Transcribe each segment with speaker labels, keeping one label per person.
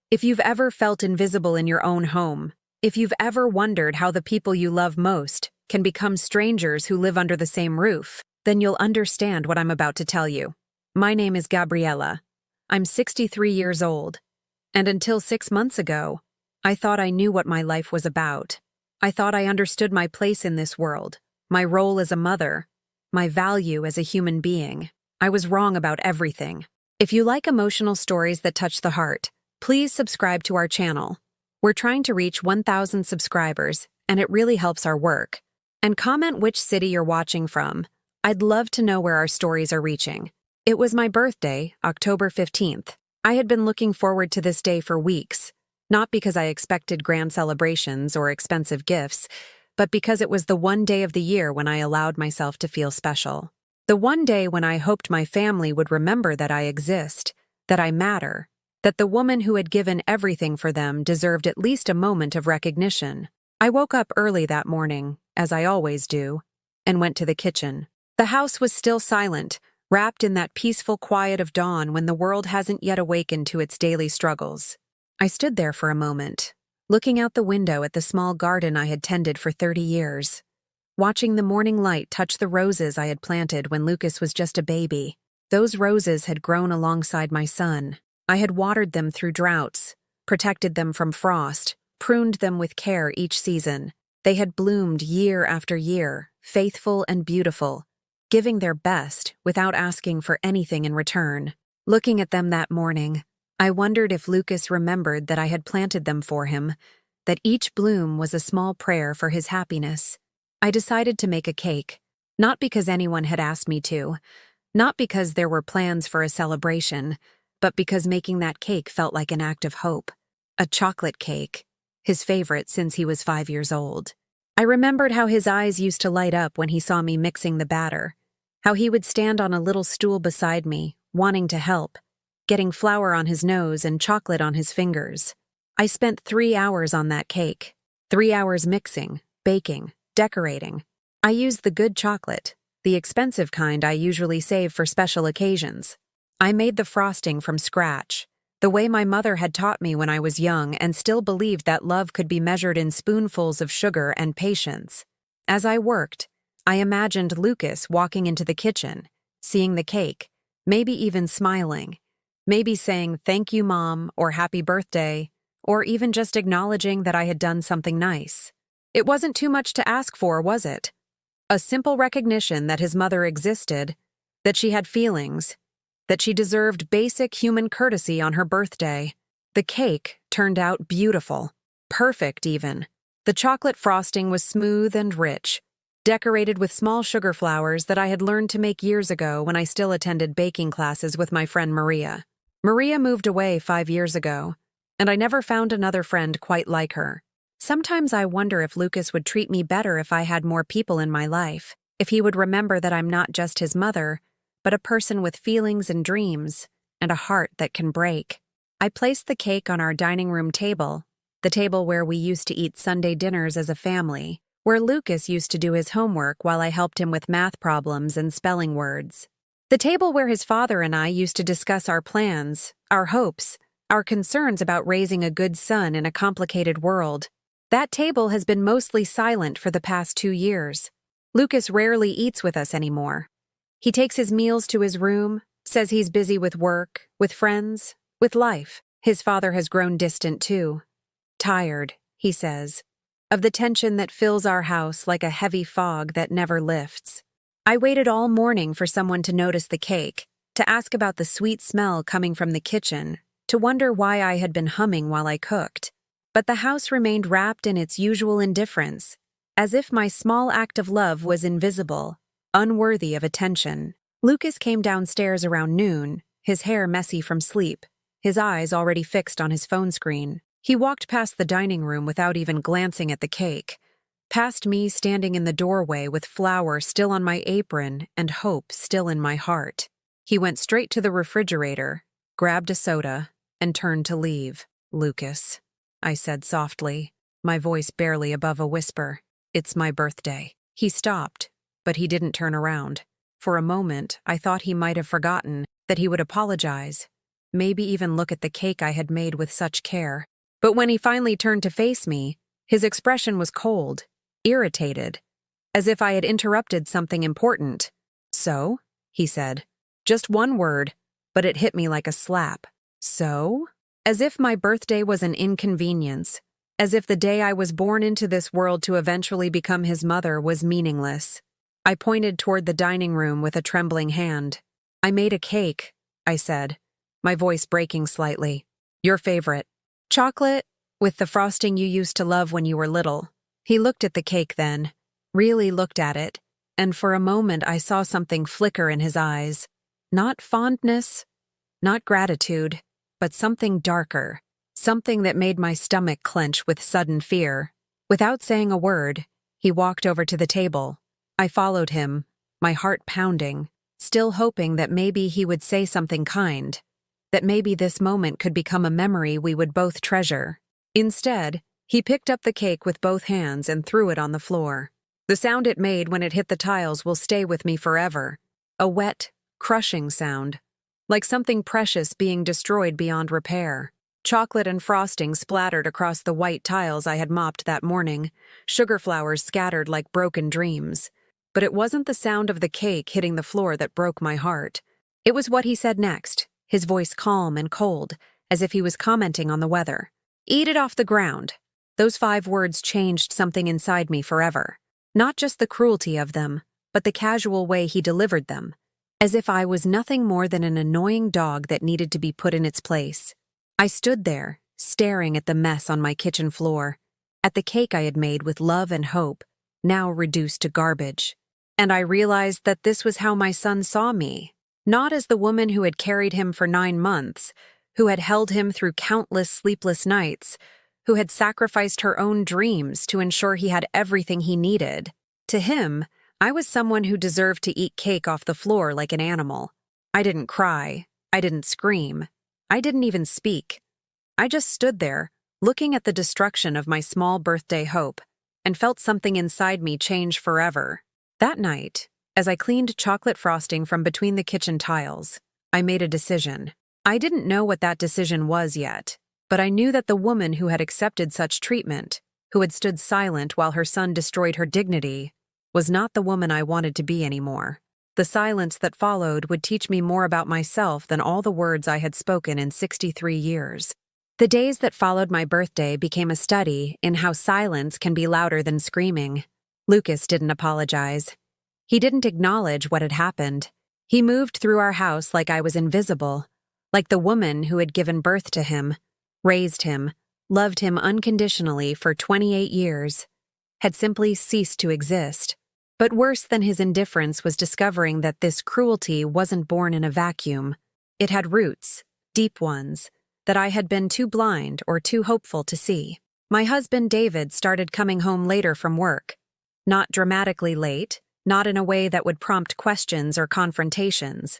Speaker 1: If you've ever felt invisible in your own home, if you've ever wondered how the people you love most can become strangers who live under the same roof, then you'll understand what I'm about to tell you. My name is Gabriella. I'm 63 years old, and until 6 months ago, I thought I knew what my life was about. I thought I understood my place in this world, my role as a mother, my value as a human being. I was wrong about everything. If you like emotional stories that touch the heart, please subscribe to our channel. We're trying to reach 1,000 subscribers, and it really helps our work. And comment which city you're watching from. I'd love to know where our stories are reaching. It was my birthday, October 15th. I had been looking forward to this day for weeks, not because I expected grand celebrations or expensive gifts, but because it was the one day of the year when I allowed myself to feel special. The one day when I hoped my family would remember that I exist, that I matter, that the woman who had given everything for them deserved at least a moment of recognition. I woke up early that morning, as I always do, and went to the kitchen. The house was still silent, wrapped in that peaceful quiet of dawn when the world hasn't yet awakened to its daily struggles. I stood there for a moment, looking out the window at the small garden I had tended for 30 years, watching the morning light touch the roses I had planted when Lucas was just a baby. Those roses had grown alongside my son. I had watered them through droughts, protected them from frost, pruned them with care each season. They had bloomed year after year, faithful and beautiful, giving their best without asking for anything in return. Looking at them that morning, I wondered if Lucas remembered that I had planted them for him, that each bloom was a small prayer for his happiness. I decided to make a cake, not because anyone had asked me to, not because there were plans for a celebration, but because making that cake felt like an act of hope. A chocolate cake, his favorite since he was 5 years old. I remembered how his eyes used to light up when he saw me mixing the batter, how he would stand on a little stool beside me, wanting to help, getting flour on his nose and chocolate on his fingers. I spent 3 hours on that cake, 3 hours mixing, baking, decorating. I used the good chocolate, the expensive kind I usually save for special occasions. I made the frosting from scratch, the way my mother had taught me when I was young, and still believed that love could be measured in spoonfuls of sugar and patience. As I worked, I imagined Lucas walking into the kitchen, seeing the cake, maybe even smiling, maybe saying "Thank you, Mom," or "Happy birthday," or even just acknowledging that I had done something nice. It wasn't too much to ask for, was it? A simple recognition that his mother existed, that she had feelings, that she deserved basic human courtesy on her birthday. The cake turned out beautiful, perfect even. The chocolate frosting was smooth and rich, decorated with small sugar flowers that I had learned to make years ago when I still attended baking classes with my friend Maria. Maria moved away 5 years ago, and I never found another friend quite like her. Sometimes I wonder if Lucas would treat me better if I had more people in my life, if he would remember that I'm not just his mother, but a person with feelings and dreams, and a heart that can break. I placed the cake on our dining room table, the table where we used to eat Sunday dinners as a family, where Lucas used to do his homework while I helped him with math problems and spelling words. The table where his father and I used to discuss our plans, our hopes, our concerns about raising a good son in a complicated world. That table has been mostly silent for the past 2 years. Lucas rarely eats with us anymore. He takes his meals to his room, says he's busy with work, with friends, with life. His father has grown distant too. Tired, he says, of the tension that fills our house like a heavy fog that never lifts. I waited all morning for someone to notice the cake, to ask about the sweet smell coming from the kitchen, to wonder why I had been humming while I cooked. But the house remained wrapped in its usual indifference, as if my small act of love was invisible, unworthy of attention. Lucas came downstairs around noon, his hair messy from sleep, his eyes already fixed on his phone screen. He walked past the dining room without even glancing at the cake, past me standing in the doorway with flour still on my apron and hope still in my heart. He went straight to the refrigerator, grabbed a soda, and turned to leave. "Lucas," I said softly, my voice barely above a whisper, "it's my birthday." He stopped, but he didn't turn around. For a moment, I thought he might have forgotten, that he would apologize. maybe even look at the cake I had made with such care. But when he finally turned to face me, his expression was cold, irritated, as if I had interrupted something important. "So?" he said. Just one word, but it hit me like a slap. "So?" As if my birthday was an inconvenience, as if the day I was born into this world to eventually become his mother was meaningless. I pointed toward the dining room with a trembling hand. "I made a cake," I said, my voice breaking slightly. "Your favorite. Chocolate, with the frosting you used to love when you were little." He looked at the cake then, really looked at it, and for a moment I saw something flicker in his eyes. Not fondness, not gratitude, but something darker, something that made my stomach clench with sudden fear. Without saying a word, he walked over to the table. I followed him, my heart pounding, still hoping that maybe he would say something kind, that maybe this moment could become a memory we would both treasure. Instead, he picked up the cake with both hands and threw it on the floor. The sound it made when it hit the tiles will stay with me forever. A wet, crushing sound, like something precious being destroyed beyond repair. Chocolate and frosting splattered across the white tiles I had mopped that morning, sugar flowers scattered like broken dreams. But it wasn't the sound of the cake hitting the floor that broke my heart. It was what he said next, his voice calm and cold, as if he was commenting on the weather. "Eat it off the ground." Those 5 words changed something inside me forever. Not just the cruelty of them, but the casual way he delivered them, as if I was nothing more than an annoying dog that needed to be put in its place. I stood there, staring at the mess on my kitchen floor, at the cake I had made with love and hope, now reduced to garbage. And I realized that this was how my son saw me, not as the woman who had carried him for 9 months, who had held him through countless sleepless nights, who had sacrificed her own dreams to ensure he had everything he needed. To him, I was someone who deserved to eat cake off the floor like an animal. I didn't cry. I didn't scream. I didn't even speak. I just stood there, looking at the destruction of my small birthday hope, and felt something inside me change forever. That night, as I cleaned chocolate frosting from between the kitchen tiles, I made a decision. I didn't know what that decision was yet, but I knew that the woman who had accepted such treatment, who had stood silent while her son destroyed her dignity, was not the woman I wanted to be anymore. The silence that followed would teach me more about myself than all the words I had spoken in 63 years. The days that followed my birthday became a study in how silence can be louder than screaming. Lucas didn't apologize. He didn't acknowledge what had happened. He moved through our house like I was invisible, like the woman who had given birth to him, raised him, loved him unconditionally for 28 years, had simply ceased to exist. But worse than his indifference was discovering that this cruelty wasn't born in a vacuum. It had roots, deep ones, that I had been too blind or too hopeful to see. My husband David started coming home later from work. Not dramatically late, not in a way that would prompt questions or confrontations,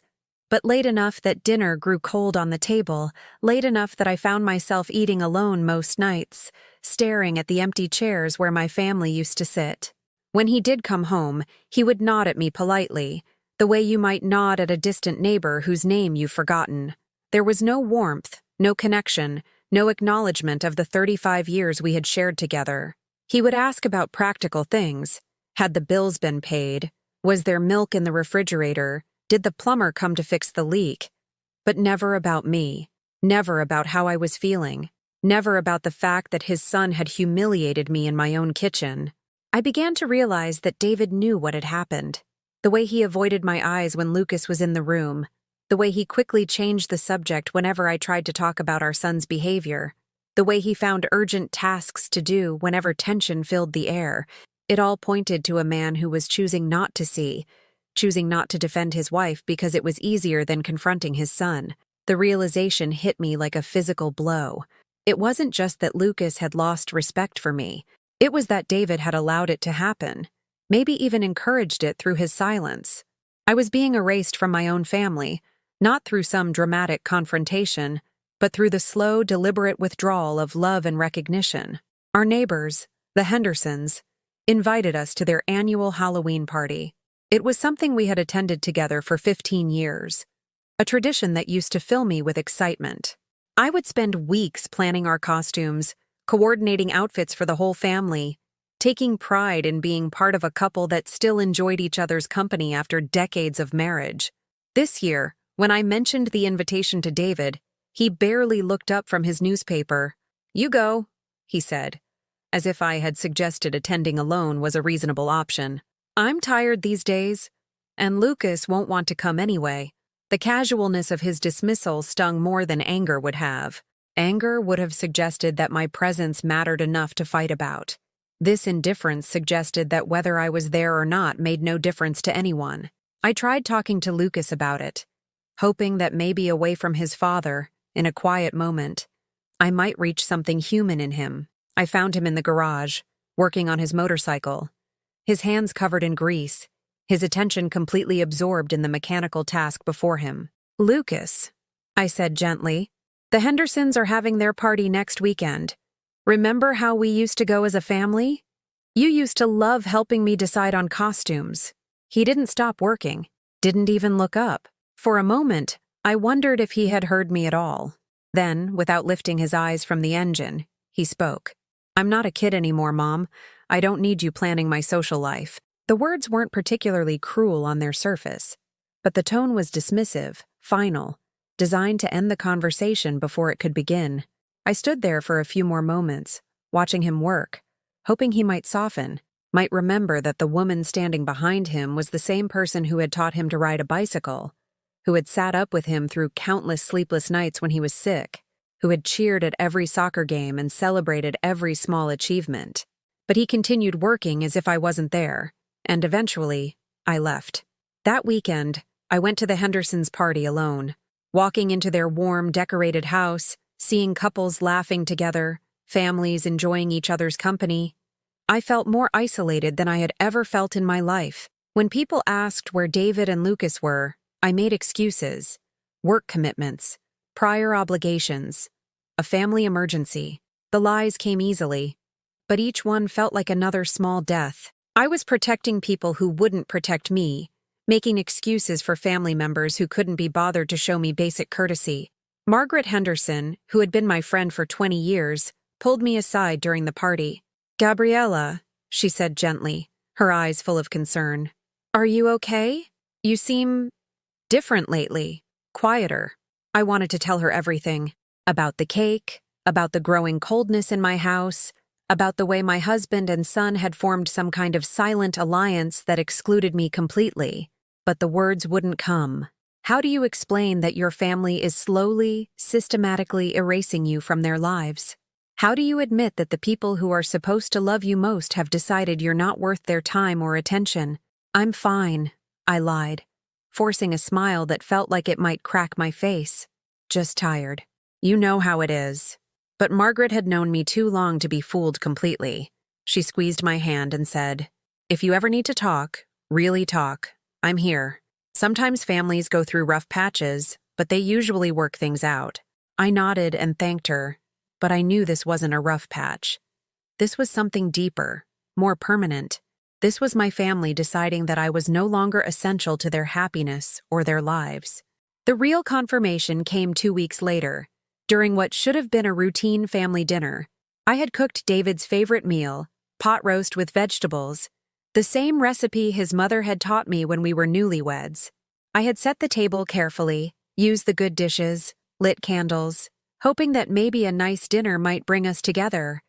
Speaker 1: but late enough that dinner grew cold on the table, late enough that I found myself eating alone most nights, staring at the empty chairs where my family used to sit. When he did come home, he would nod at me politely, the way you might nod at a distant neighbor whose name you've forgotten. There was no warmth, no connection, no acknowledgement of the 35 years we had shared together. He would ask about practical things. Had the bills been paid? Was there milk in the refrigerator? Did the plumber come to fix the leak? But never about me, never about how I was feeling, never about the fact that his son had humiliated me in my own kitchen. I began to realize that David knew what had happened. The way he avoided my eyes when Lucas was in the room, the way he quickly changed the subject whenever I tried to talk about our son's behavior, the way he found urgent tasks to do whenever tension filled the air, it all pointed to a man who was choosing not to see, choosing not to defend his wife because it was easier than confronting his son. The realization hit me like a physical blow. It wasn't just that Lucas had lost respect for me. It was that David had allowed it to happen, maybe even encouraged it through his silence. I was being erased from my own family, not through some dramatic confrontation, but through the slow, deliberate withdrawal of love and recognition. Our neighbors, the Hendersons, invited us to their annual Halloween party. It was something we had attended together for 15 years. a tradition that used to fill me with excitement. I would spend weeks planning our costumes, coordinating outfits for the whole family, taking pride in being part of a couple that still enjoyed each other's company after decades of marriage. This year, when I mentioned the invitation to David, he barely looked up from his newspaper. "You go," he said, as if I had suggested attending alone was a reasonable option. "I'm tired these days, and Lucas won't want to come anyway." The casualness of his dismissal stung more than anger would have. Anger would have suggested that my presence mattered enough to fight about. This indifference suggested that whether I was there or not made no difference to anyone. I tried talking to Lucas about it, hoping that maybe away from his father, in a quiet moment, I might reach something human in him. I found him in the garage, working on his motorcycle, his hands covered in grease, his attention completely absorbed in the mechanical task before him. "Lucas," I said gently, "the Hendersons are having their party next weekend. Remember how we used to go as a family? You used to love helping me decide on costumes." He didn't stop working, didn't even look up. For a moment, I wondered if he had heard me at all. Then, without lifting his eyes from the engine, he spoke. "I'm not a kid anymore, Mom. I don't need you planning my social life." The words weren't particularly cruel on their surface, but the tone was dismissive, final, designed to end the conversation before it could begin. I stood there for a few more moments, watching him work, hoping he might soften, might remember that the woman standing behind him was the same person who had taught him to ride a bicycle, who had sat up with him through countless sleepless nights when he was sick, who had cheered at every soccer game and celebrated every small achievement. But he continued working as if I wasn't there. And eventually, I left. That weekend, I went to the Hendersons' party alone, walking into their warm, decorated house, seeing couples laughing together, families enjoying each other's company. I felt more isolated than I had ever felt in my life. When people asked where David and Lucas were, I made excuses, work commitments, prior obligations, a family emergency. The lies came easily, but each one felt like another small death. I was protecting people who wouldn't protect me, making excuses for family members who couldn't be bothered to show me basic courtesy. Margaret Henderson, who had been my friend for 20 years, pulled me aside during the party. "Gabriella," she said gently, her eyes full of concern. "Are you okay? You seem different lately, quieter." I wanted to tell her everything. About the cake, about the growing coldness in my house, about the way my husband and son had formed some kind of silent alliance that excluded me completely. But the words wouldn't come. How do you explain that your family is slowly, systematically erasing you from their lives? How do you admit that the people who are supposed to love you most have decided you're not worth their time or attention? "I'm fine," I lied, forcing a smile that felt like it might crack my face. "Just tired." "You know how it is." But Margaret had known me too long to be fooled completely. She squeezed my hand and said, "If you ever need to talk, really talk, I'm here. Sometimes families go through rough patches, but they usually work things out." I nodded and thanked her, but I knew this wasn't a rough patch. This was something deeper, more permanent. This was my family deciding that I was no longer essential to their happiness or their lives. The real confirmation came 2 weeks later. During what should have been a routine family dinner, I had cooked David's favorite meal, pot roast with vegetables, the same recipe his mother had taught me when we were newlyweds. I had set the table carefully, used the good dishes, lit candles, hoping that maybe a nice dinner might bring us together,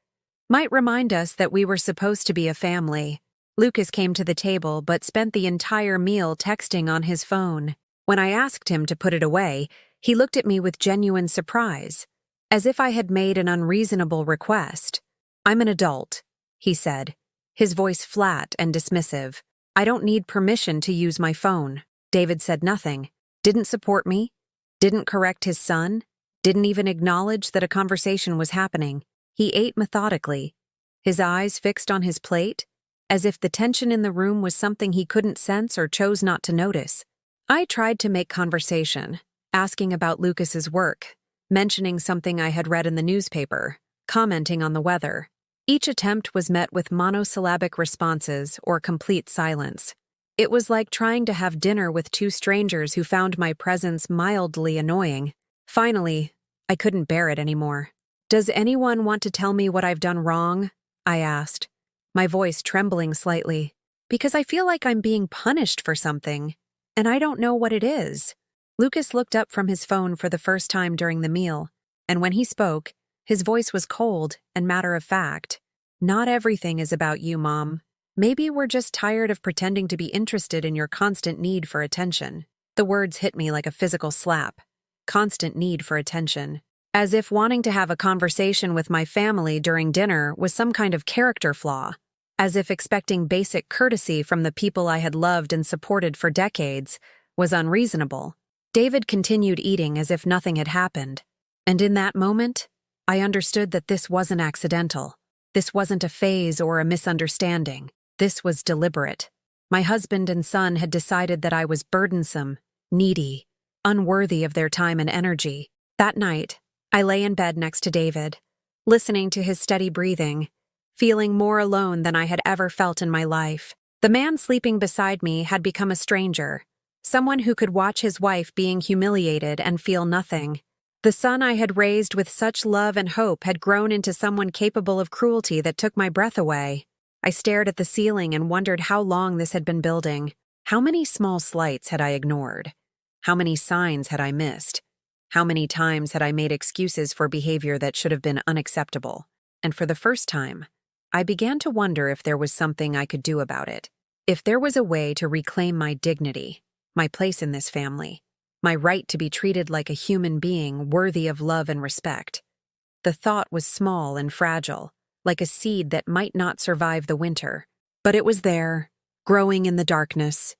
Speaker 1: might remind us that we were supposed to be a family. Lucas came to the table but spent the entire meal texting on his phone. When I asked him to put it away, he looked at me with genuine surprise, as if I had made an unreasonable request. "I'm an adult," he said, his voice flat and dismissive. "I don't need permission to use my phone." David said nothing, didn't support me, didn't correct his son, didn't even acknowledge that a conversation was happening. He ate methodically, his eyes fixed on his plate, as if the tension in the room was something he couldn't sense or chose not to notice. I tried to make conversation, asking about Lucas's work, mentioning something I had read in the newspaper, commenting on the weather. Each attempt was met with monosyllabic responses or complete silence. It was like trying to have dinner with two strangers who found my presence mildly annoying. Finally, I couldn't bear it anymore. "Does anyone want to tell me what I've done wrong?" I asked, my voice trembling slightly, because I feel like I'm being punished for something, and I don't know what it is. Lucas looked up from his phone for the first time during the meal, and when he spoke, his voice was cold and matter-of-fact. "Not everything is about you, Mom. Maybe we're just tired of pretending to be interested in your constant need for attention." The words hit me like a physical slap. Constant need for attention. As if wanting to have a conversation with my family during dinner was some kind of character flaw. As if expecting basic courtesy from the people I had loved and supported for decades was unreasonable. David continued eating as if nothing had happened. And in that moment, I understood that this wasn't accidental. This wasn't a phase or a misunderstanding. This was deliberate. My husband and son had decided that I was burdensome, needy, unworthy of their time and energy. That night, I lay in bed next to David, listening to his steady breathing, feeling more alone than I had ever felt in my life. The man sleeping beside me had become a stranger, someone who could watch his wife being humiliated and feel nothing. The son I had raised with such love and hope had grown into someone capable of cruelty that took my breath away. I stared at the ceiling and wondered how long this had been building. How many small slights had I ignored? How many signs had I missed? How many times had I made excuses for behavior that should have been unacceptable? And for the first time, I began to wonder if there was something I could do about it. If there was a way to reclaim my dignity, my place in this family, my right to be treated like a human being worthy of love and respect. The thought was small and fragile, like a seed that might not survive the winter. But it was there, growing in the darkness.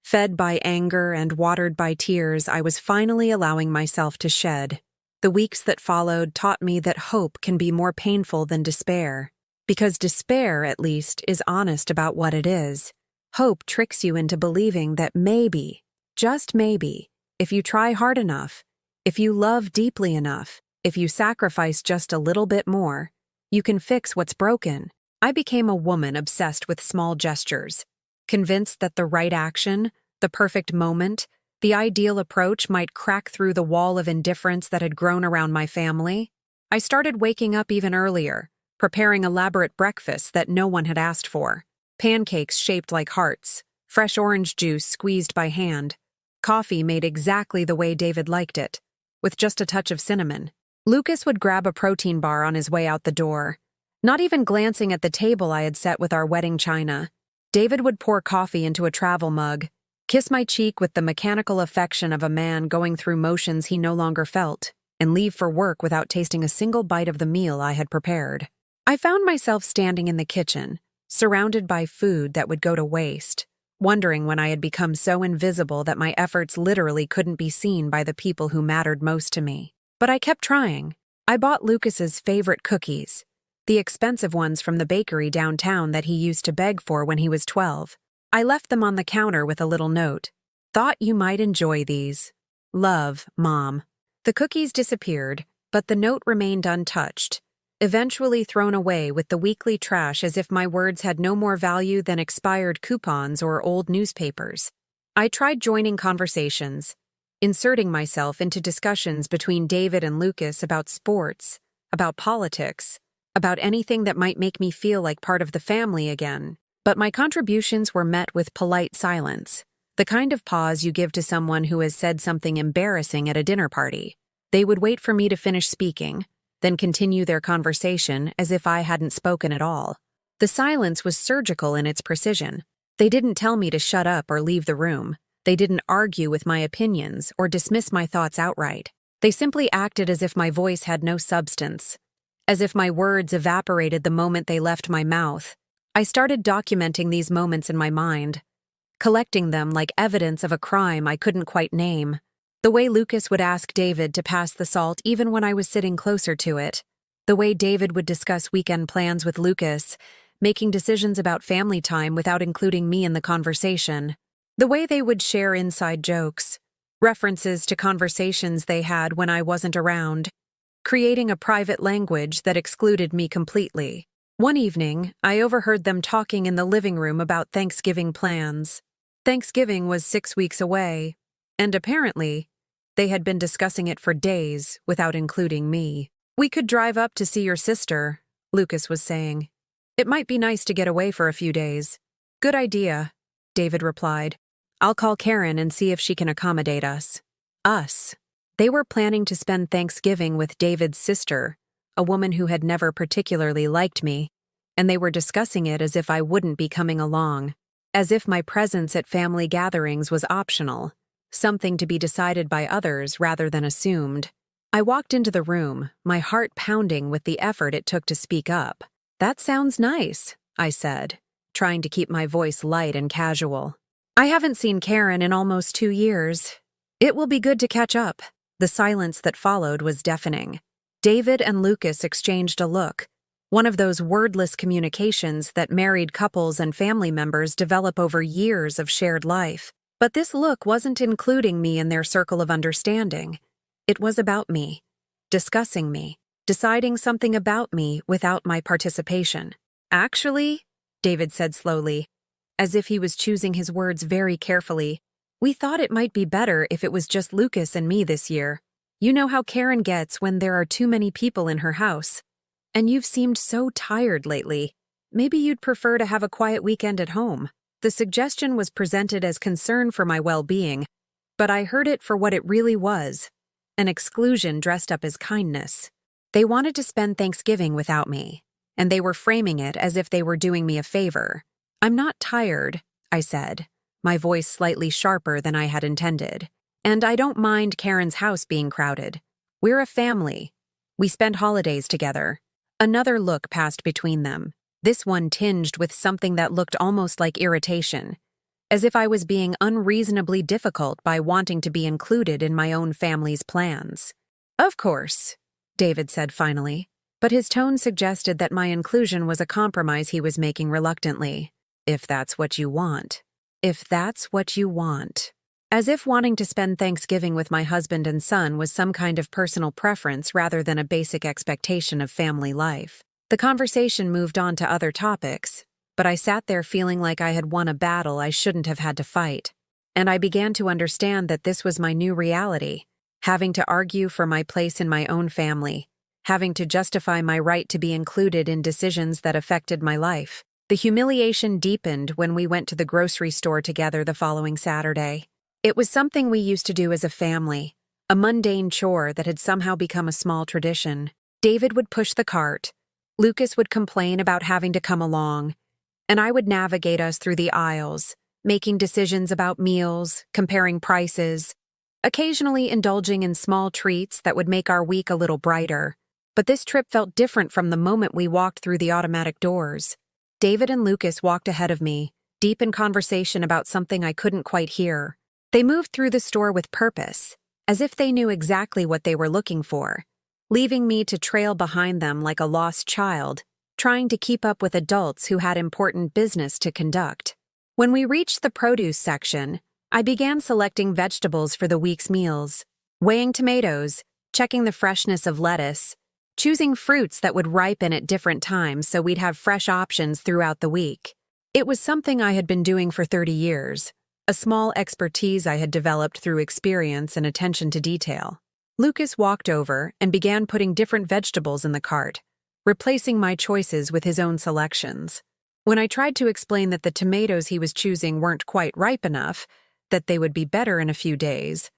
Speaker 1: Fed by anger and watered by tears, I was finally allowing myself to shed. The weeks that followed taught me that hope can be more painful than despair. Because despair, at least, is honest about what it is. Hope tricks you into believing that maybe, just maybe, if you try hard enough, if you love deeply enough, if you sacrifice just a little bit more, you can fix what's broken. I became a woman obsessed with small gestures, convinced that the right action, the perfect moment, the ideal approach might crack through the wall of indifference that had grown around my family. I started waking up even earlier, preparing elaborate breakfasts that no one had asked for. Pancakes shaped like hearts, fresh orange juice squeezed by hand, coffee made exactly the way David liked it, with just a touch of cinnamon. Lucas would grab a protein bar on his way out the door, not even glancing at the table I had set with our wedding china. David would pour coffee into a travel mug, kiss my cheek with the mechanical affection of a man going through motions he no longer felt, and leave for work without tasting a single bite of the meal I had prepared. I found myself standing in the kitchen, surrounded by food that would go to waste, wondering when I had become so invisible that my efforts literally couldn't be seen by the people who mattered most to me. But I kept trying. I bought Lucas's favorite cookies, the expensive ones from the bakery downtown that he used to beg for when he was 12. I left them on the counter with a little note. "Thought you might enjoy these. Love, Mom." The cookies disappeared, but the note remained untouched, eventually thrown away with the weekly trash as if my words had no more value than expired coupons or old newspapers. I tried joining conversations, inserting myself into discussions between David and Lucas about sports, about politics, about anything that might make me feel like part of the family again. But my contributions were met with polite silence, the kind of pause you give to someone who has said something embarrassing at a dinner party. They would wait for me to finish speaking, then continue their conversation as if I hadn't spoken at all. The silence was surgical in its precision. They didn't tell me to shut up or leave the room. They didn't argue with my opinions or dismiss my thoughts outright. They simply acted as if my voice had no substance, as if my words evaporated the moment they left my mouth. I started documenting these moments in my mind, collecting them like evidence of a crime I couldn't quite name. The way Lucas would ask David to pass the salt even when I was sitting closer to it. The way David would discuss weekend plans with Lucas, making decisions about family time without including me in the conversation. The way they would share inside jokes, references to conversations they had when I wasn't around, creating a private language that excluded me completely. One evening, I overheard them talking in the living room about Thanksgiving plans. Thanksgiving was 6 weeks away, and apparently, they had been discussing it for days without including me. "We could drive up to see your sister," Lucas was saying. "It might be nice to get away for a few days." "Good idea," David replied. "I'll call Karen and see if she can accommodate us." Us. They were planning to spend Thanksgiving with David's sister, a woman who had never particularly liked me, and they were discussing it as if I wouldn't be coming along, as if my presence at family gatherings was optional, something to be decided by others rather than assumed. I walked into the room, my heart pounding with the effort it took to speak up. "That sounds nice," I said, trying to keep my voice light and casual. "I haven't seen Karen in almost 2 years. It will be good to catch up." The silence that followed was deafening. David and Lucas exchanged a look, one of those wordless communications that married couples and family members develop over years of shared life. But this look wasn't including me in their circle of understanding. It was about me, discussing me, deciding something about me without my participation. "Actually," David said slowly, as if he was choosing his words very carefully, "we thought it might be better if it was just Lucas and me this year. You know how Karen gets when there are too many people in her house. And you've seemed so tired lately. Maybe you'd prefer to have a quiet weekend at home." The suggestion was presented as concern for my well-being, but I heard it for what it really was, an exclusion dressed up as kindness. They wanted to spend Thanksgiving without me, and they were framing it as if they were doing me a favor. "I'm not tired," I said, my voice slightly sharper than I had intended. "And I don't mind Karen's house being crowded. We're a family. We spend holidays together." Another look passed between them, this one tinged with something that looked almost like irritation, as if I was being unreasonably difficult by wanting to be included in my own family's plans. "Of course," David said finally, but his tone suggested that my inclusion was a compromise he was making reluctantly. "If that's what you want. If that's what you want." As if wanting to spend Thanksgiving with my husband and son was some kind of personal preference rather than a basic expectation of family life. The conversation moved on to other topics, but I sat there feeling like I had won a battle I shouldn't have had to fight. And I began to understand that this was my new reality, having to argue for my place in my own family, having to justify my right to be included in decisions that affected my life. The humiliation deepened when we went to the grocery store together the following Saturday. It was something we used to do as a family, a mundane chore that had somehow become a small tradition. David would push the cart, Lucas would complain about having to come along, and I would navigate us through the aisles, making decisions about meals, comparing prices, occasionally indulging in small treats that would make our week a little brighter. But this trip felt different from the moment we walked through the automatic doors. David and Lucas walked ahead of me, deep in conversation about something I couldn't quite hear. They moved through the store with purpose, as if they knew exactly what they were looking for, leaving me to trail behind them like a lost child, trying to keep up with adults who had important business to conduct. When we reached the produce section, I began selecting vegetables for the week's meals, weighing tomatoes, checking the freshness of lettuce, choosing fruits that would ripen at different times so we'd have fresh options throughout the week. It was something I had been doing for 30 years. A small expertise I had developed through experience and attention to detail. Lucas walked over and began putting different vegetables in the cart, replacing my choices with his own selections. When I tried to explain that the tomatoes he was choosing weren't quite ripe enough, that they would be better in a few days,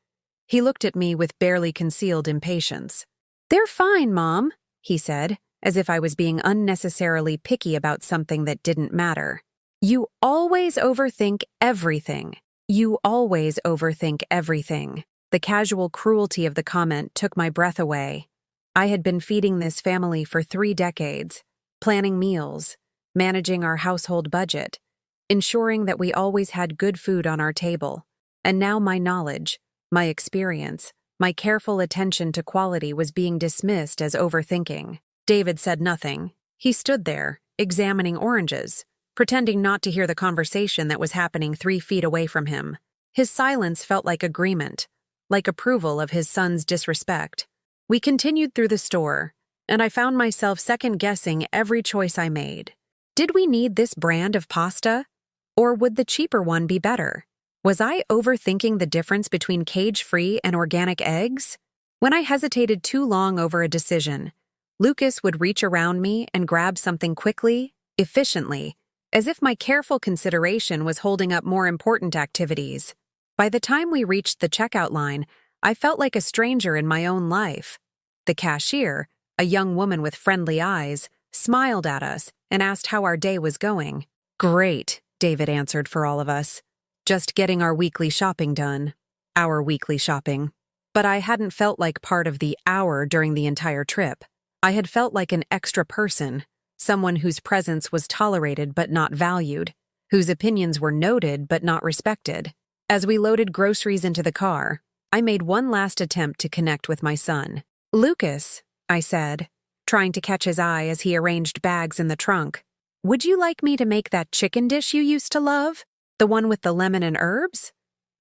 Speaker 1: he looked at me with barely concealed impatience. "They're fine, Mom," he said, as if I was being unnecessarily picky about something that didn't matter. "You always overthink everything. You always overthink everything." The casual cruelty of the comment took my breath away. I had been feeding this family for 3 decades, planning meals, managing our household budget, ensuring that we always had good food on our table. And now my knowledge, my experience, my careful attention to quality was being dismissed as overthinking. David said nothing. He stood there, examining oranges, pretending not to hear the conversation that was happening 3 feet away from him. His silence felt like agreement, like approval of his son's disrespect. We continued through the store, and I found myself second-guessing every choice I made. Did we need this brand of pasta? Or would the cheaper one be better? Was I overthinking the difference between cage-free and organic eggs? When I hesitated too long over a decision, Lucas would reach around me and grab something quickly, efficiently, as if my careful consideration was holding up more important activities. By the time we reached the checkout line, I felt like a stranger in my own life. The cashier, a young woman with friendly eyes, smiled at us and asked how our day was going. "Great," David answered for all of us. "Just getting our weekly shopping done." Our weekly shopping. But I hadn't felt like part of the hour during the entire trip. I had felt like an extra person, someone whose presence was tolerated but not valued, whose opinions were noted but not respected. As we loaded groceries into the car, I made one last attempt to connect with my son. "Lucas," I said, trying to catch his eye as he arranged bags in the trunk, "would you like me to make that chicken dish you used to love? The one with the lemon and herbs?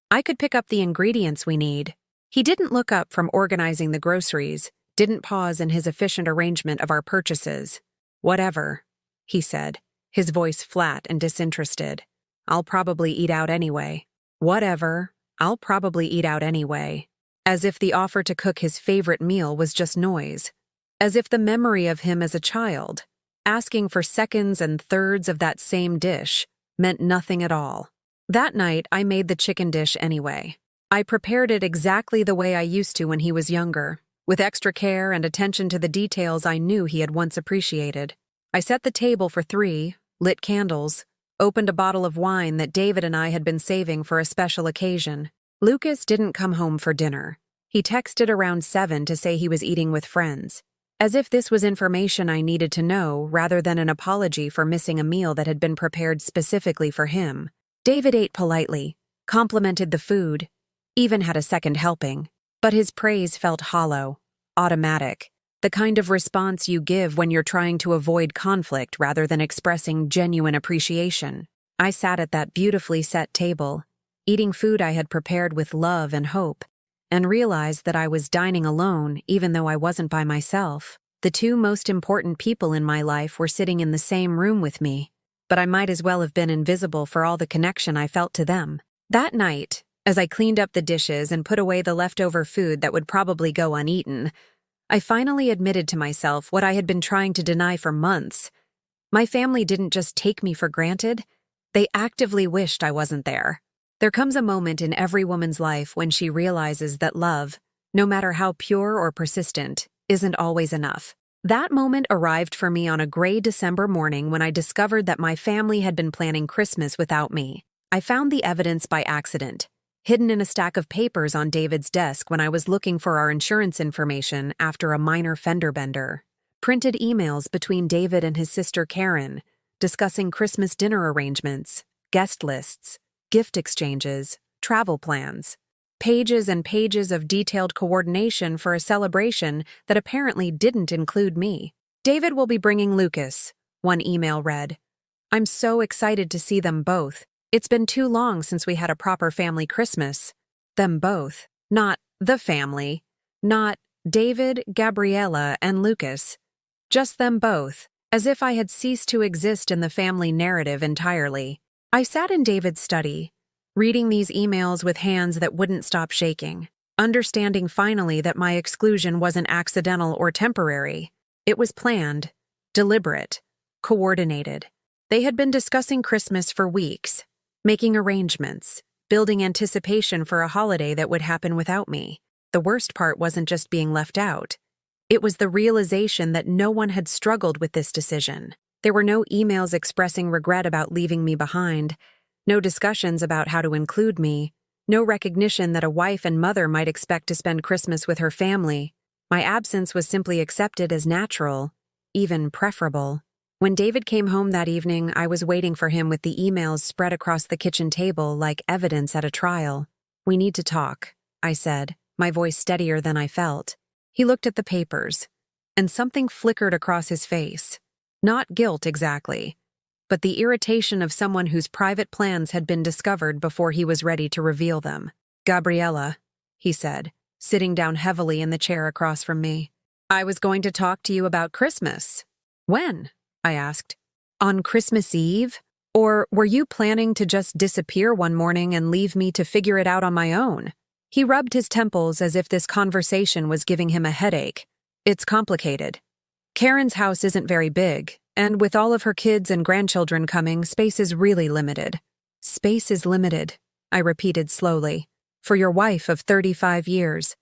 Speaker 1: I could pick up the ingredients we need." He didn't look up from organizing the groceries, didn't pause in his efficient arrangement of our purchases. "Whatever," he said, his voice flat and disinterested. "I'll probably eat out anyway." Whatever, I'll probably eat out anyway. As if the offer to cook his favorite meal was just noise. As if the memory of him as a child, asking for seconds and thirds of that same dish, meant nothing at all. That night, I made the chicken dish anyway. I prepared it exactly the way I used to when he was younger, with extra care and attention to the details I knew he had once appreciated. I set the table for 3, lit candles, opened a bottle of wine that David and I had been saving for a special occasion. Lucas didn't come home for dinner. He texted around 7 to say he was eating with friends, as if this was information I needed to know rather than an apology for missing a meal that had been prepared specifically for him. David ate politely, complimented the food, even had a second helping, but his praise felt hollow, automatic, the kind of response you give when you're trying to avoid conflict rather than expressing genuine appreciation. I sat at that beautifully set table, eating food I had prepared with love and hope, and realized that I was dining alone even though I wasn't by myself. The 2 most important people in my life were sitting in the same room with me, but I might as well have been invisible for all the connection I felt to them. That night, as I cleaned up the dishes and put away the leftover food that would probably go uneaten, I finally admitted to myself what I had been trying to deny for months. My family didn't just take me for granted, they actively wished I wasn't there. There comes a moment in every woman's life when she realizes that love, no matter how pure or persistent, isn't always enough. That moment arrived for me on a gray December morning when I discovered that my family had been planning Christmas without me. I found the evidence by accident, hidden in a stack of papers on David's desk when I was looking for our insurance information after a minor fender bender. Printed emails between David and his sister Karen, discussing Christmas dinner arrangements, guest lists, gift exchanges, travel plans. Pages and pages of detailed coordination for a celebration that apparently didn't include me. "David will be bringing Lucas," one email read. "I'm so excited to see them both. It's been too long since we had a proper family Christmas." Them both. Not the family. Not David, Gabriella, and Lucas. Just them both, as if I had ceased to exist in the family narrative entirely. I sat in David's study, reading these emails with hands that wouldn't stop shaking, understanding finally that my exclusion wasn't accidental or temporary. It was planned, deliberate, coordinated. They had been discussing Christmas for weeks, making arrangements, building anticipation for a holiday that would happen without me. The worst part wasn't just being left out. It was the realization that no one had struggled with this decision. There were no emails expressing regret about leaving me behind, no discussions about how to include me, no recognition that a wife and mother might expect to spend Christmas with her family. My absence was simply accepted as natural, even preferable. When David came home that evening, I was waiting for him with the emails spread across the kitchen table like evidence at a trial. "We need to talk," I said, my voice steadier than I felt. He looked at the papers, and something flickered across his face. Not guilt exactly, but the irritation of someone whose private plans had been discovered before he was ready to reveal them. "Gabriella," he said, sitting down heavily in the chair across from me. "I was going to talk to you about Christmas." "When?" I asked. "On Christmas Eve?" Or were you planning to just disappear one morning and leave me to figure it out on my own? He rubbed his temples as if this conversation was giving him a headache. It's complicated. Karen's house isn't very big, and with all of her kids and grandchildren coming, space is really limited. Space is limited, I repeated slowly, for your wife of 35 years.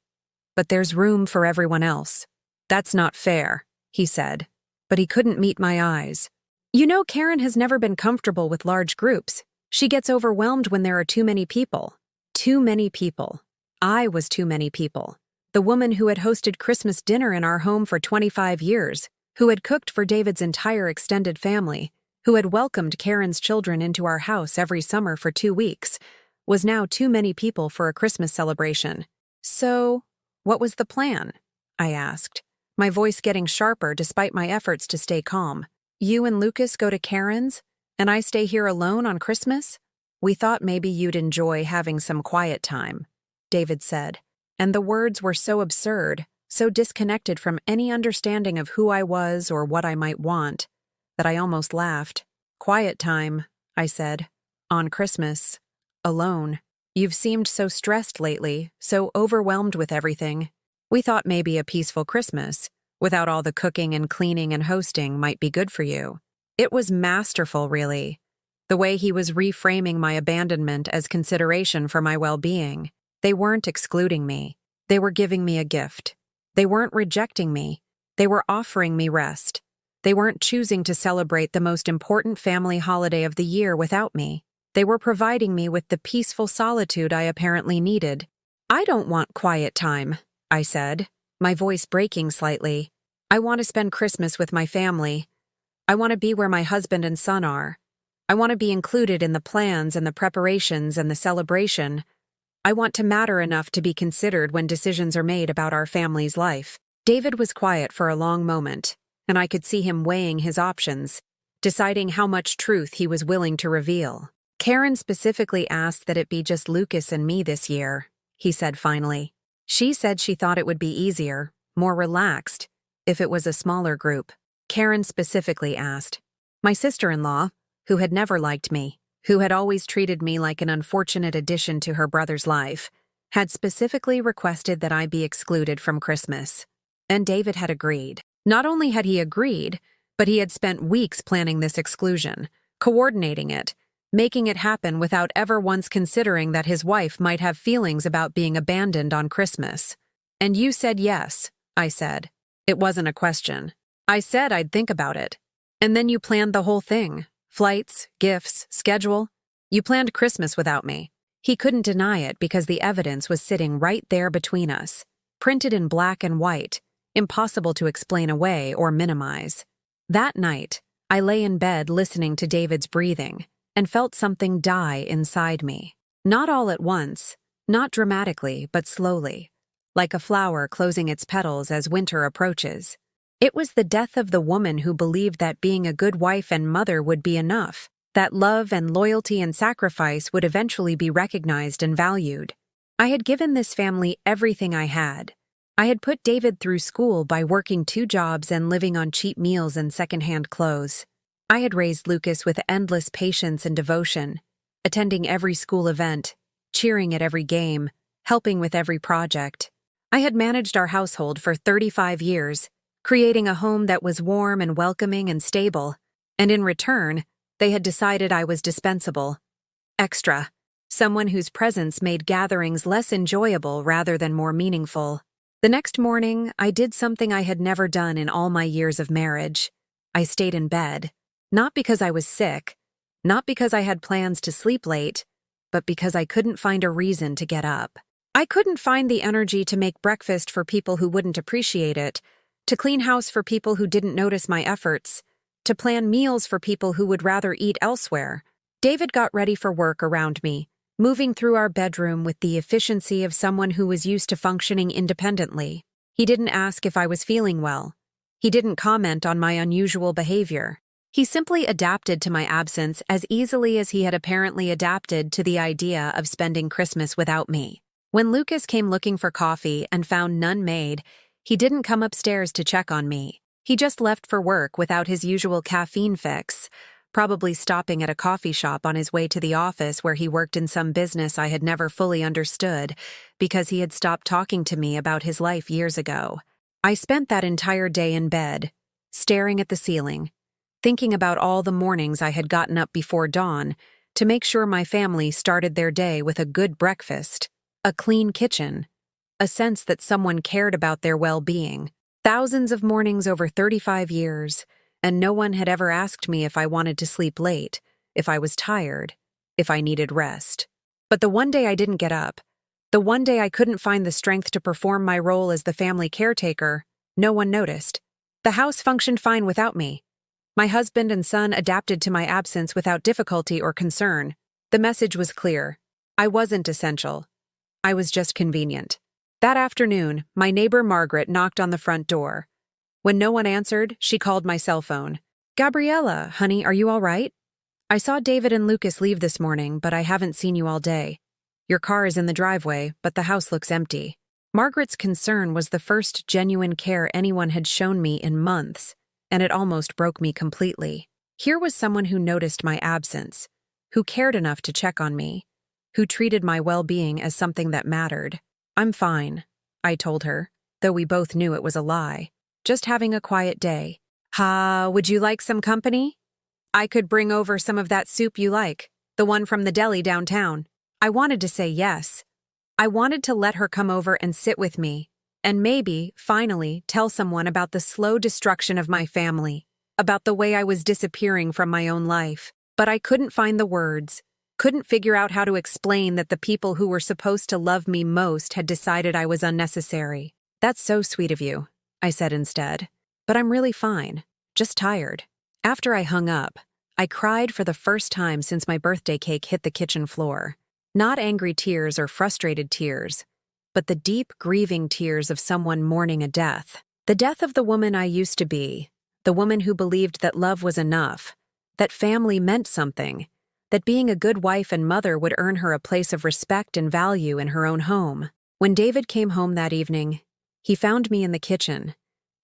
Speaker 1: But there's room for everyone else. That's not fair, he said, but he couldn't meet my eyes. You know, Karen has never been comfortable with large groups. She gets overwhelmed when there are too many people. Too many people. I was too many people. The woman who had hosted Christmas dinner in our home for 25 years, who had cooked for David's entire extended family, who had welcomed Karen's children into our house every summer for 2 weeks, was now too many people for a Christmas celebration. So, what was the plan? I asked, my voice getting sharper despite my efforts to stay calm. You and Lucas go to Karen's, and I stay here alone on Christmas? We thought maybe you'd enjoy having some quiet time, David said, and the words were so absurd, so disconnected from any understanding of who I was or what I might want, that I almost laughed. Quiet time, I said, on Christmas, alone. You've seemed so stressed lately, so overwhelmed with everything. We thought maybe a peaceful Christmas, without all the cooking and cleaning and hosting, might be good for you. It was masterful, really. The way he was reframing my abandonment as consideration for my well-being. They weren't excluding me. They were giving me a gift. They weren't rejecting me. They were offering me rest. They weren't choosing to celebrate the most important family holiday of the year without me. They were providing me with the peaceful solitude I apparently needed. I don't want quiet time, I said, my voice breaking slightly. I want to spend Christmas with my family. I want to be where my husband and son are. I want to be included in the plans and the preparations and the celebration. I want to matter enough to be considered when decisions are made about our family's life. David was quiet for a long moment, and I could see him weighing his options, deciding how much truth he was willing to reveal. Karen specifically asked that it be just Lucas and me this year, he said finally. She said she thought it would be easier, more relaxed, if it was a smaller group. Karen specifically asked. My sister-in-law, who had never liked me, who had always treated me like an unfortunate addition to her brother's life, had specifically requested that I be excluded from Christmas. And David had agreed. Not only had he agreed, but he had spent weeks planning this exclusion, coordinating it, making it happen without ever once considering that his wife might have feelings about being abandoned on Christmas. And you said yes, I said. It wasn't a question. I said I'd think about it. And then you planned the whole thing. Flights, gifts, schedule. You planned Christmas without me. He couldn't deny it because the evidence was sitting right there between us, printed in black and white, impossible to explain away or minimize. That night, I lay in bed listening to David's breathing and felt something die inside me. Not all at once, not dramatically, but slowly, like a flower closing its petals as winter approaches. It was the death of the woman who believed that being a good wife and mother would be enough, that love and loyalty and sacrifice would eventually be recognized and valued. I had given this family everything I had. I had put David through school by working 2 jobs and living on cheap meals and secondhand clothes. I had raised Lucas with endless patience and devotion, attending every school event, cheering at every game, helping with every project. I had managed our household for 35 years, creating a home that was warm and welcoming and stable, and in return, they had decided I was dispensable. Extra. Someone whose presence made gatherings less enjoyable rather than more meaningful. The next morning, I did something I had never done in all my years of marriage. I stayed in bed. Not because I was sick, not because I had plans to sleep late, but because I couldn't find a reason to get up. I couldn't find the energy to make breakfast for people who wouldn't appreciate it, to clean house for people who didn't notice my efforts, to plan meals for people who would rather eat elsewhere. David got ready for work around me, moving through our bedroom with the efficiency of someone who was used to functioning independently. He didn't ask if I was feeling well. He didn't comment on my unusual behavior. He simply adapted to my absence as easily as he had apparently adapted to the idea of spending Christmas without me. When Lucas came looking for coffee and found none made, he didn't come upstairs to check on me. He just left for work without his usual caffeine fix, probably stopping at a coffee shop on his way to the office where he worked in some business I had never fully understood because he had stopped talking to me about his life years ago. I spent that entire day in bed, staring at the ceiling, thinking about all the mornings I had gotten up before dawn to make sure my family started their day with a good breakfast, a clean kitchen, a sense that someone cared about their well-being. Thousands of mornings over 35 years, and no one had ever asked me if I wanted to sleep late, if I was tired, if I needed rest. But the one day I didn't get up, the one day I couldn't find the strength to perform my role as the family caretaker, no one noticed. The house functioned fine without me. My husband and son adapted to my absence without difficulty or concern. The message was clear. I wasn't essential. I was just convenient. That afternoon, my neighbor Margaret knocked on the front door. When no one answered, she called my cell phone. "Gabriella, honey, are you all right? I saw David and Lucas leave this morning, but I haven't seen you all day. Your car is in the driveway, but the house looks empty." Margaret's concern was the first genuine care anyone had shown me in months, and it almost broke me completely. Here was someone who noticed my absence, who cared enough to check on me, who treated my well-being as something that mattered. "I'm fine," I told her, though we both knew it was a lie. "Just having a quiet day." Would you like some company? I could bring over some of that soup you like, the one from the deli downtown." I wanted to say yes. I wanted to let her come over and sit with me, and maybe, finally, tell someone about the slow destruction of my family, about the way I was disappearing from my own life. But I couldn't find the words, couldn't figure out how to explain that the people who were supposed to love me most had decided I was unnecessary. "That's so sweet of you," I said instead. "But I'm really fine, just tired." After I hung up, I cried for the first time since my birthday cake hit the kitchen floor. Not angry tears or frustrated tears, but the deep, grieving tears of someone mourning a death. The death of the woman I used to be, the woman who believed that love was enough, that family meant something, that being a good wife and mother would earn her a place of respect and value in her own home. When David came home that evening, he found me in the kitchen,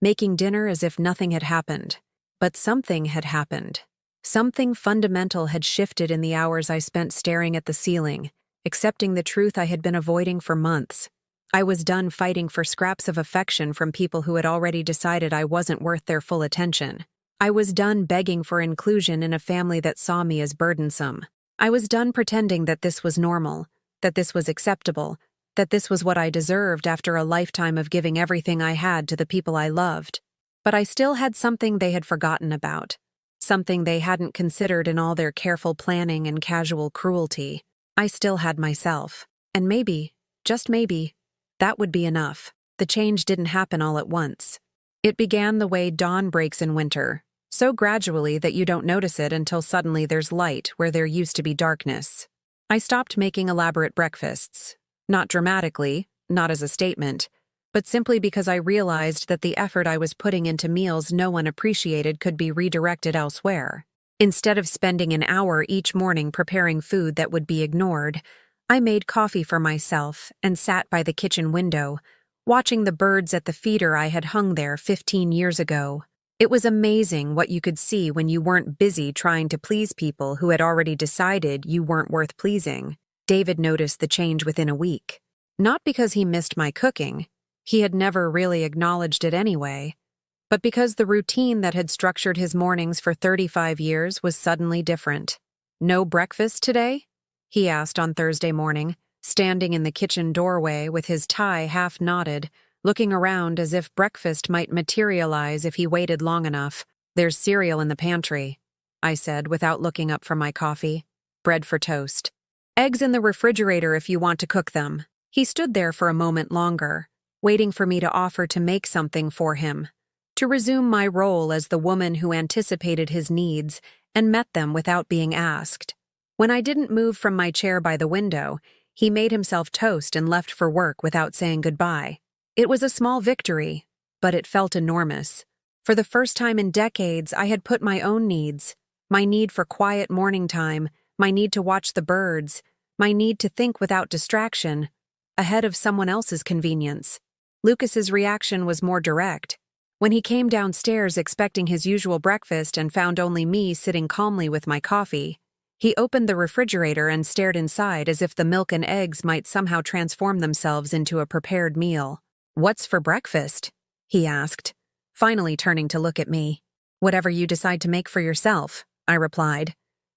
Speaker 1: making dinner as if nothing had happened. But something had happened. Something fundamental had shifted in the hours I spent staring at the ceiling, accepting the truth I had been avoiding for months. I was done fighting for scraps of affection from people who had already decided I wasn't worth their full attention. I was done begging for inclusion in a family that saw me as burdensome. I was done pretending that this was normal, that this was acceptable, that this was what I deserved after a lifetime of giving everything I had to the people I loved. But I still had something they had forgotten about, something they hadn't considered in all their careful planning and casual cruelty. I still had myself. And maybe, just maybe, that would be enough. The change didn't happen all at once. It began the way dawn breaks in winter, so gradually that you don't notice it until suddenly there's light where there used to be darkness. I stopped making elaborate breakfasts. Not dramatically, not as a statement, but simply because I realized that the effort I was putting into meals no one appreciated could be redirected elsewhere. Instead of spending an hour each morning preparing food that would be ignored, I made coffee for myself and sat by the kitchen window, watching the birds at the feeder I had hung there 15 years ago. It was amazing what you could see when you weren't busy trying to please people who had already decided you weren't worth pleasing. David noticed the change within a week. Not because he missed my cooking, he had never really acknowledged it anyway, but because the routine that had structured his mornings for 35 years was suddenly different. "No breakfast today?" he asked on Thursday morning, standing in the kitchen doorway with his tie half knotted, looking around as if breakfast might materialize if he waited long enough. "There's cereal in the pantry," I said without looking up from my coffee. "Bread for toast. Eggs in the refrigerator if you want to cook them." He stood there for a moment longer, waiting for me to offer to make something for him, to resume my role as the woman who anticipated his needs and met them without being asked. When I didn't move from my chair by the window, he made himself toast and left for work without saying goodbye. It was a small victory, but it felt enormous. For the first time in decades, I had put my own needs, my need for quiet morning time, my need to watch the birds, my need to think without distraction, ahead of someone else's convenience. Lucas's reaction was more direct. When he came downstairs expecting his usual breakfast and found only me sitting calmly with my coffee, he opened the refrigerator and stared inside as if the milk and eggs might somehow transform themselves into a prepared meal. "What's for breakfast?" he asked, finally turning to look at me. "Whatever you decide to make for yourself," I replied,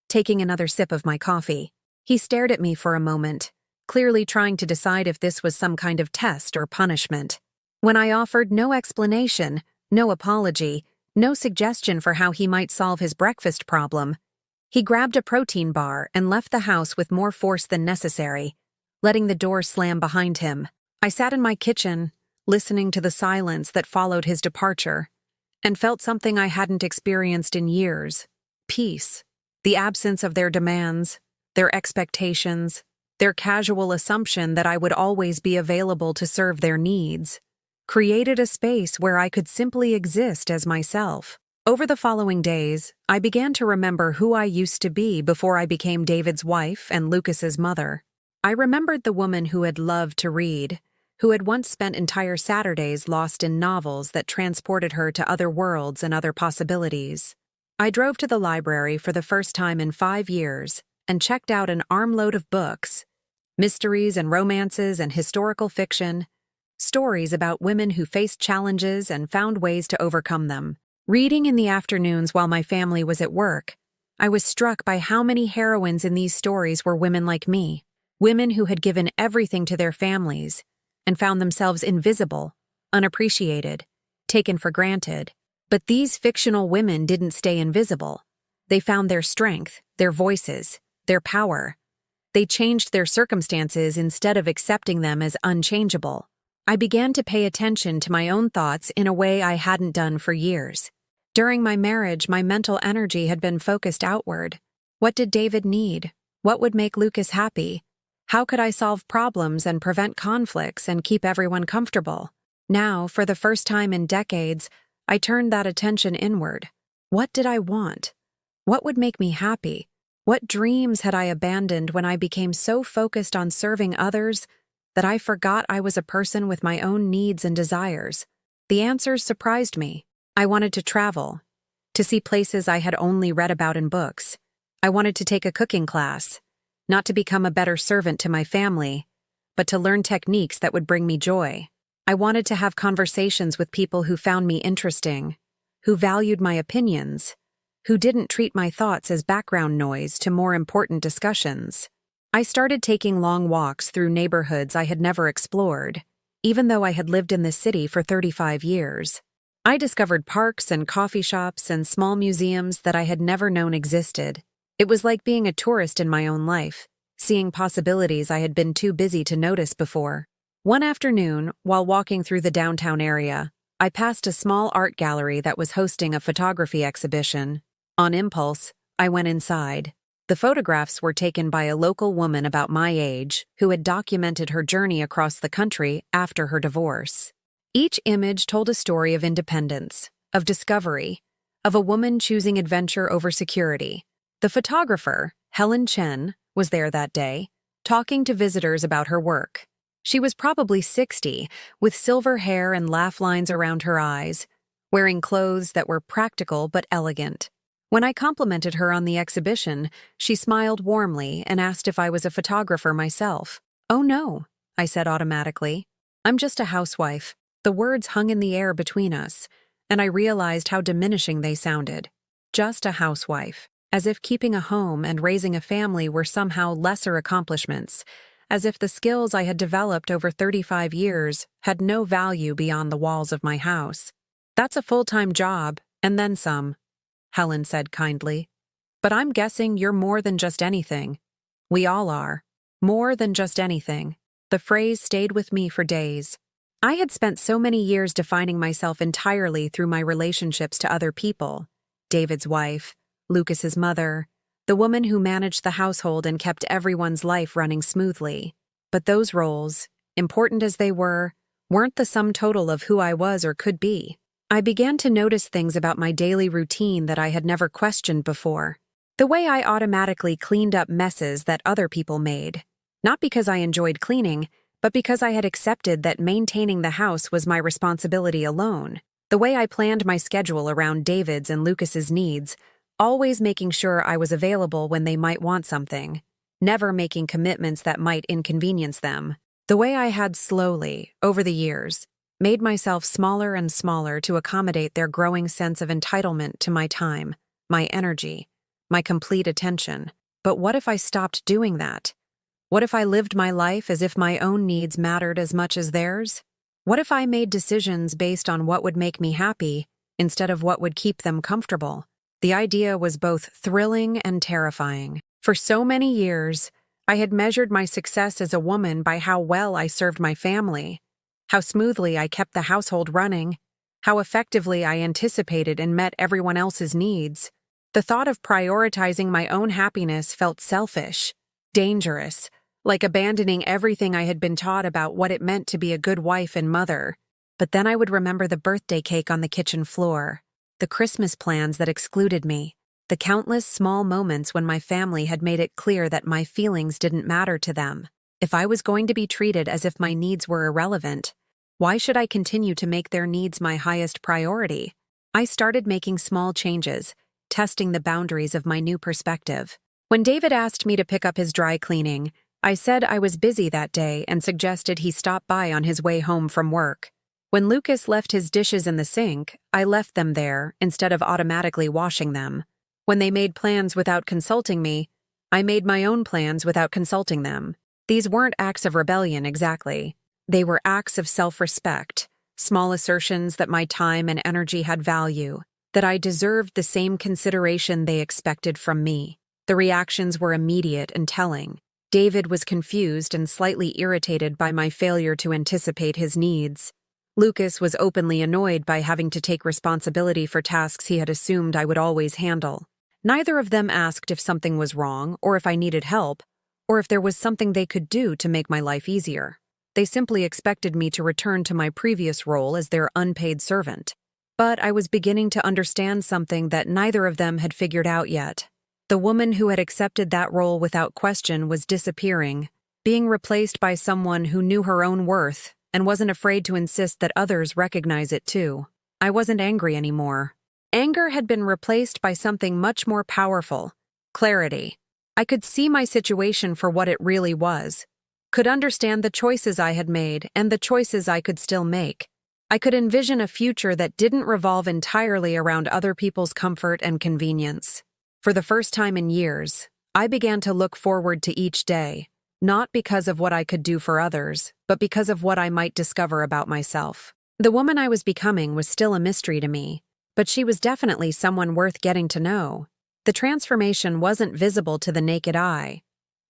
Speaker 1: taking another sip of my coffee. He stared at me for a moment, clearly trying to decide if this was some kind of test or punishment. When I offered no explanation, no apology, no suggestion for how he might solve his breakfast problem, he grabbed a protein bar and left the house with more force than necessary, letting the door slam behind him. I sat in my kitchen, listening to the silence that followed his departure, and felt something I hadn't experienced in years: peace. The absence of their demands, their expectations, their casual assumption that I would always be available to serve their needs, created a space where I could simply exist as myself. Over the following days, I began to remember who I used to be before I became David's wife and Lucas's mother. I remembered the woman who had loved to read, who had once spent entire Saturdays lost in novels that transported her to other worlds and other possibilities. I drove to the library for the first time in 5 years and checked out an armload of books, mysteries and romances and historical fiction, stories about women who faced challenges and found ways to overcome them. Reading in the afternoons while my family was at work, I was struck by how many heroines in these stories were women like me, women who had given everything to their families and found themselves invisible, unappreciated, taken for granted. But these fictional women didn't stay invisible. They found their strength, their voices, their power. They changed their circumstances instead of accepting them as unchangeable. I began to pay attention to my own thoughts in a way I hadn't done for years. During my marriage, my mental energy had been focused outward. What did David need? What would make Lucas happy? How could I solve problems and prevent conflicts and keep everyone comfortable? Now, for the first time in decades, I turned that attention inward. What did I want? What would make me happy? What dreams had I abandoned when I became so focused on serving others that I forgot I was a person with my own needs and desires? The answers surprised me. I wanted to travel, to see places I had only read about in books. I wanted to take a cooking class, not to become a better servant to my family, but to learn techniques that would bring me joy. I wanted to have conversations with people who found me interesting, who valued my opinions, who didn't treat my thoughts as background noise to more important discussions. I started taking long walks through neighborhoods I had never explored, even though I had lived in this city for 35 years. I discovered parks and coffee shops and small museums that I had never known existed. It was like being a tourist in my own life, seeing possibilities I had been too busy to notice before. One afternoon, while walking through the downtown area, I passed a small art gallery that was hosting a photography exhibition. On impulse, I went inside. The photographs were taken by a local woman about my age who had documented her journey across the country after her divorce. Each image told a story of independence, of discovery, of a woman choosing adventure over security. The photographer, Helen Chen, was there that day, talking to visitors about her work. She was probably 60, with silver hair and laugh lines around her eyes, wearing clothes that were practical but elegant. When I complimented her on the exhibition, she smiled warmly and asked if I was a photographer myself. "Oh no," I said automatically. "I'm just a housewife." The words hung in the air between us, and I realized how diminishing they sounded. Just a housewife, as if keeping a home and raising a family were somehow lesser accomplishments, as if the skills I had developed over 35 years had no value beyond the walls of my house. "That's a full-time job, and then some," Helen said kindly. "But I'm guessing you're more than just anything." We all are. More than just anything. The phrase stayed with me for days. I had spent so many years defining myself entirely through my relationships to other people: David's wife, Lucas's mother, the woman who managed the household and kept everyone's life running smoothly. But those roles, important as they were, weren't the sum total of who I was or could be. I began to notice things about my daily routine that I had never questioned before. The way I automatically cleaned up messes that other people made. Not because I enjoyed cleaning, but because I had accepted that maintaining the house was my responsibility alone. The way I planned my schedule around David's and Lucas's needs, always making sure I was available when they might want something, never making commitments that might inconvenience them. The way I had slowly, over the years, made myself smaller and smaller to accommodate their growing sense of entitlement to my time, my energy, my complete attention. But what if I stopped doing that? What if I lived my life as if my own needs mattered as much as theirs? What if I made decisions based on what would make me happy instead of what would keep them comfortable? The idea was both thrilling and terrifying. For so many years, I had measured my success as a woman by how well I served my family, how smoothly I kept the household running, how effectively I anticipated and met everyone else's needs. The thought of prioritizing my own happiness felt selfish, dangerous, like abandoning everything I had been taught about what it meant to be a good wife and mother. But then I would remember the birthday cake on the kitchen floor, the Christmas plans that excluded me, the countless small moments when my family had made it clear that my feelings didn't matter to them. If I was going to be treated as if my needs were irrelevant, why should I continue to make their needs my highest priority? I started making small changes, testing the boundaries of my new perspective. When David asked me to pick up his dry cleaning, I said I was busy that day and suggested he stop by on his way home from work. When Lucas left his dishes in the sink, I left them there instead of automatically washing them. When they made plans without consulting me, I made my own plans without consulting them. These weren't acts of rebellion exactly. They were acts of self-respect, small assertions that my time and energy had value, that I deserved the same consideration they expected from me. The reactions were immediate and telling. David was confused and slightly irritated by my failure to anticipate his needs. Lucas was openly annoyed by having to take responsibility for tasks he had assumed I would always handle. Neither of them asked if something was wrong or if I needed help, or if there was something they could do to make my life easier. They simply expected me to return to my previous role as their unpaid servant. But I was beginning to understand something that neither of them had figured out yet. The woman who had accepted that role without question was disappearing, being replaced by someone who knew her own worth and wasn't afraid to insist that others recognize it too. I wasn't angry anymore. Anger had been replaced by something much more powerful: clarity. I could see my situation for what it really was, could understand the choices I had made and the choices I could still make. I could envision a future that didn't revolve entirely around other people's comfort and convenience. For the first time in years, I began to look forward to each day, not because of what I could do for others, but because of what I might discover about myself. The woman I was becoming was still a mystery to me, but she was definitely someone worth getting to know. The transformation wasn't visible to the naked eye,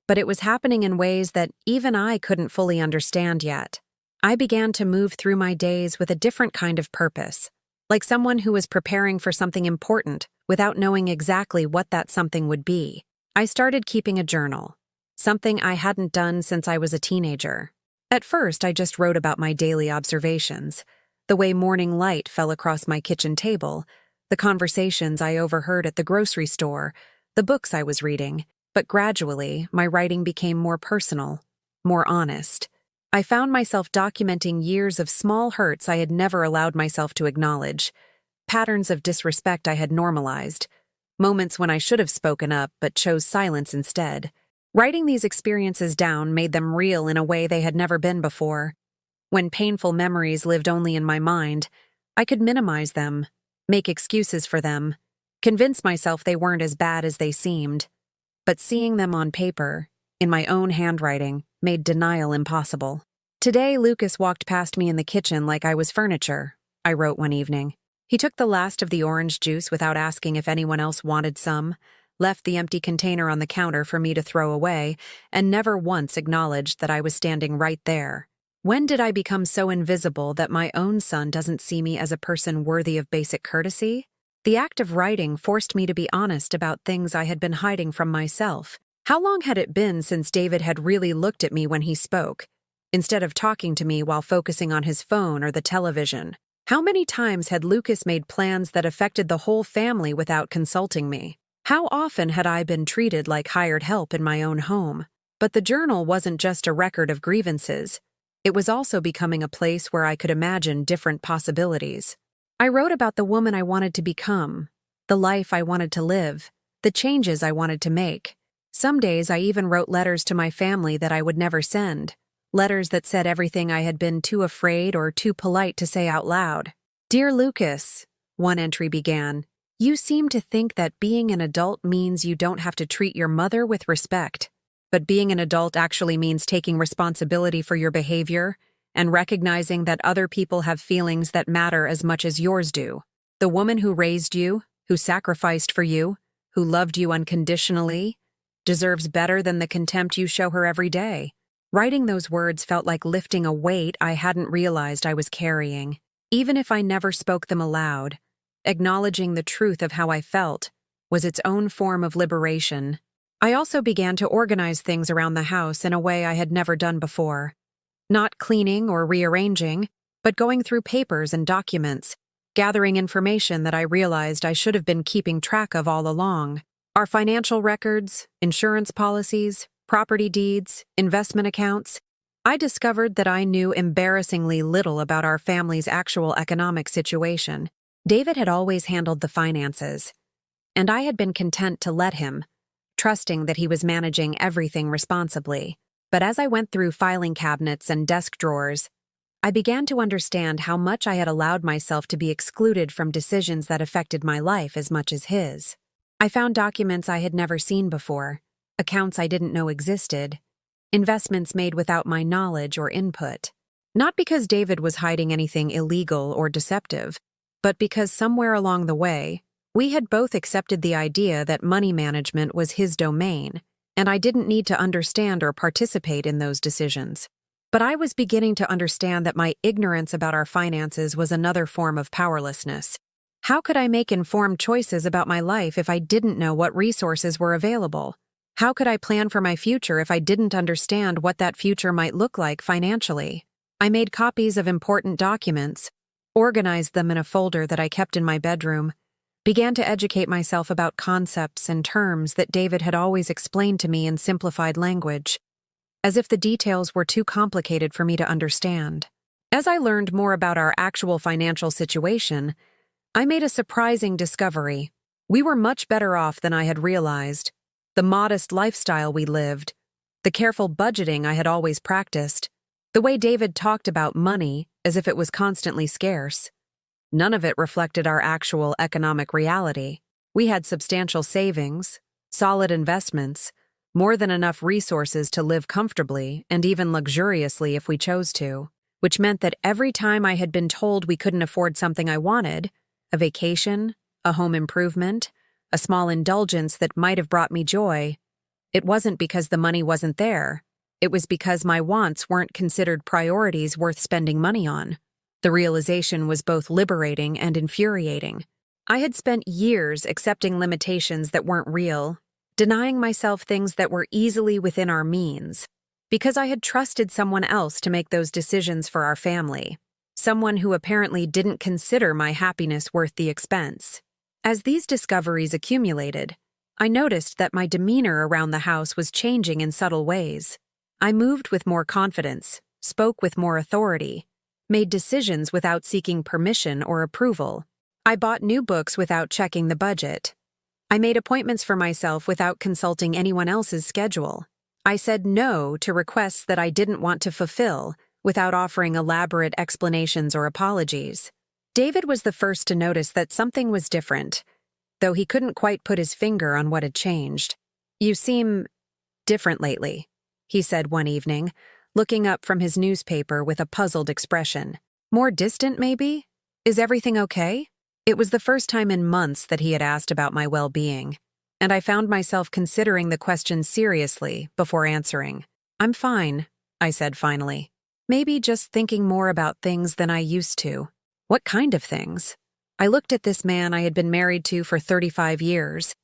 Speaker 1: but it was happening in ways that even I couldn't fully understand yet. I began to move through my days with a different kind of purpose, like someone who was preparing for something important without knowing exactly what that something would be. I started keeping a journal, something I hadn't done since I was a teenager. At first, I just wrote about my daily observations, the way morning light fell across my kitchen table, the conversations I overheard at the grocery store, the books I was reading. But gradually, my writing became more personal, more honest. I found myself documenting years of small hurts I had never allowed myself to acknowledge, patterns of disrespect I had normalized, moments when I should have spoken up but chose silence instead. Writing these experiences down made them real in a way they had never been before. When painful memories lived only in my mind, I could minimize them, make excuses for them, convince myself they weren't as bad as they seemed. But seeing them on paper, in my own handwriting, made denial impossible. Today, Lucas walked past me in the kitchen like I was furniture, I wrote one evening. He took the last of the orange juice without asking if anyone else wanted some, left the empty container on the counter for me to throw away, and never once acknowledged that I was standing right there. When did I become so invisible that my own son doesn't see me as a person worthy of basic courtesy? The act of writing forced me to be honest about things I had been hiding from myself. How long had it been since David had really looked at me when he spoke, instead of talking to me while focusing on his phone or the television? How many times had Lucas made plans that affected the whole family without consulting me? How often had I been treated like hired help in my own home? But the journal wasn't just a record of grievances. It was also becoming a place where I could imagine different possibilities. I wrote about the woman I wanted to become, the life I wanted to live, the changes I wanted to make. Some days I even wrote letters to my family that I would never send, letters that said everything I had been too afraid or too polite to say out loud. "Dear Lucas," one entry began, "you seem to think that being an adult means you don't have to treat your mother with respect. But being an adult actually means taking responsibility for your behavior and recognizing that other people have feelings that matter as much as yours do. The woman who raised you, who sacrificed for you, who loved you unconditionally, deserves better than the contempt you show her every day." Writing those words felt like lifting a weight I hadn't realized I was carrying. Even if I never spoke them aloud, acknowledging the truth of how I felt was its own form of liberation. I also began to organize things around the house in a way I had never done before. Not cleaning or rearranging, but going through papers and documents, gathering information that I realized I should have been keeping track of all along. Our financial records, insurance policies, property deeds, investment accounts. I discovered that I knew embarrassingly little about our family's actual economic situation. David had always handled the finances, and I had been content to let him, trusting that he was managing everything responsibly. But as I went through filing cabinets and desk drawers, I began to understand how much I had allowed myself to be excluded from decisions that affected my life as much as his. I found documents I had never seen before, accounts I didn't know existed, investments made without my knowledge or input. Not because David was hiding anything illegal or deceptive, but because somewhere along the way, we had both accepted the idea that money management was his domain, and I didn't need to understand or participate in those decisions. But I was beginning to understand that my ignorance about our finances was another form of powerlessness. How could I make informed choices about my life if I didn't know what resources were available? How could I plan for my future if I didn't understand what that future might look like financially? I made copies of important documents, organized them in a folder that I kept in my bedroom, began to educate myself about concepts and terms that David had always explained to me in simplified language, as if the details were too complicated for me to understand. As I learned more about our actual financial situation, I made a surprising discovery. We were much better off than I had realized. The modest lifestyle we lived, the careful budgeting I had always practiced, the way David talked about money as if it was constantly scarce. None of it reflected our actual economic reality. We had substantial savings, solid investments, more than enough resources to live comfortably and even luxuriously if we chose to, which meant that every time I had been told we couldn't afford something I wanted, a vacation, a home improvement, a small indulgence that might have brought me joy, it wasn't because the money wasn't there. It was because my wants weren't considered priorities worth spending money on. The realization was both liberating and infuriating. I had spent years accepting limitations that weren't real, denying myself things that were easily within our means, because I had trusted someone else to make those decisions for our family, someone who apparently didn't consider my happiness worth the expense. As these discoveries accumulated, I noticed that my demeanor around the house was changing in subtle ways. I moved with more confidence, spoke with more authority, made decisions without seeking permission or approval. I bought new books without checking the budget. I made appointments for myself without consulting anyone else's schedule. I said no to requests that I didn't want to fulfill without offering elaborate explanations or apologies. David was the first to notice that something was different, though he couldn't quite put his finger on what had changed. "You seem different lately," he said one evening, looking up from his newspaper with a puzzled expression. "More distant, maybe? Is everything okay?" It was the first time in months that he had asked about my well-being, and I found myself considering the question seriously before answering. "I'm fine," I said finally. "Maybe just thinking more about things than I used to." What kind of things? I looked at this man I had been married to for 35 years,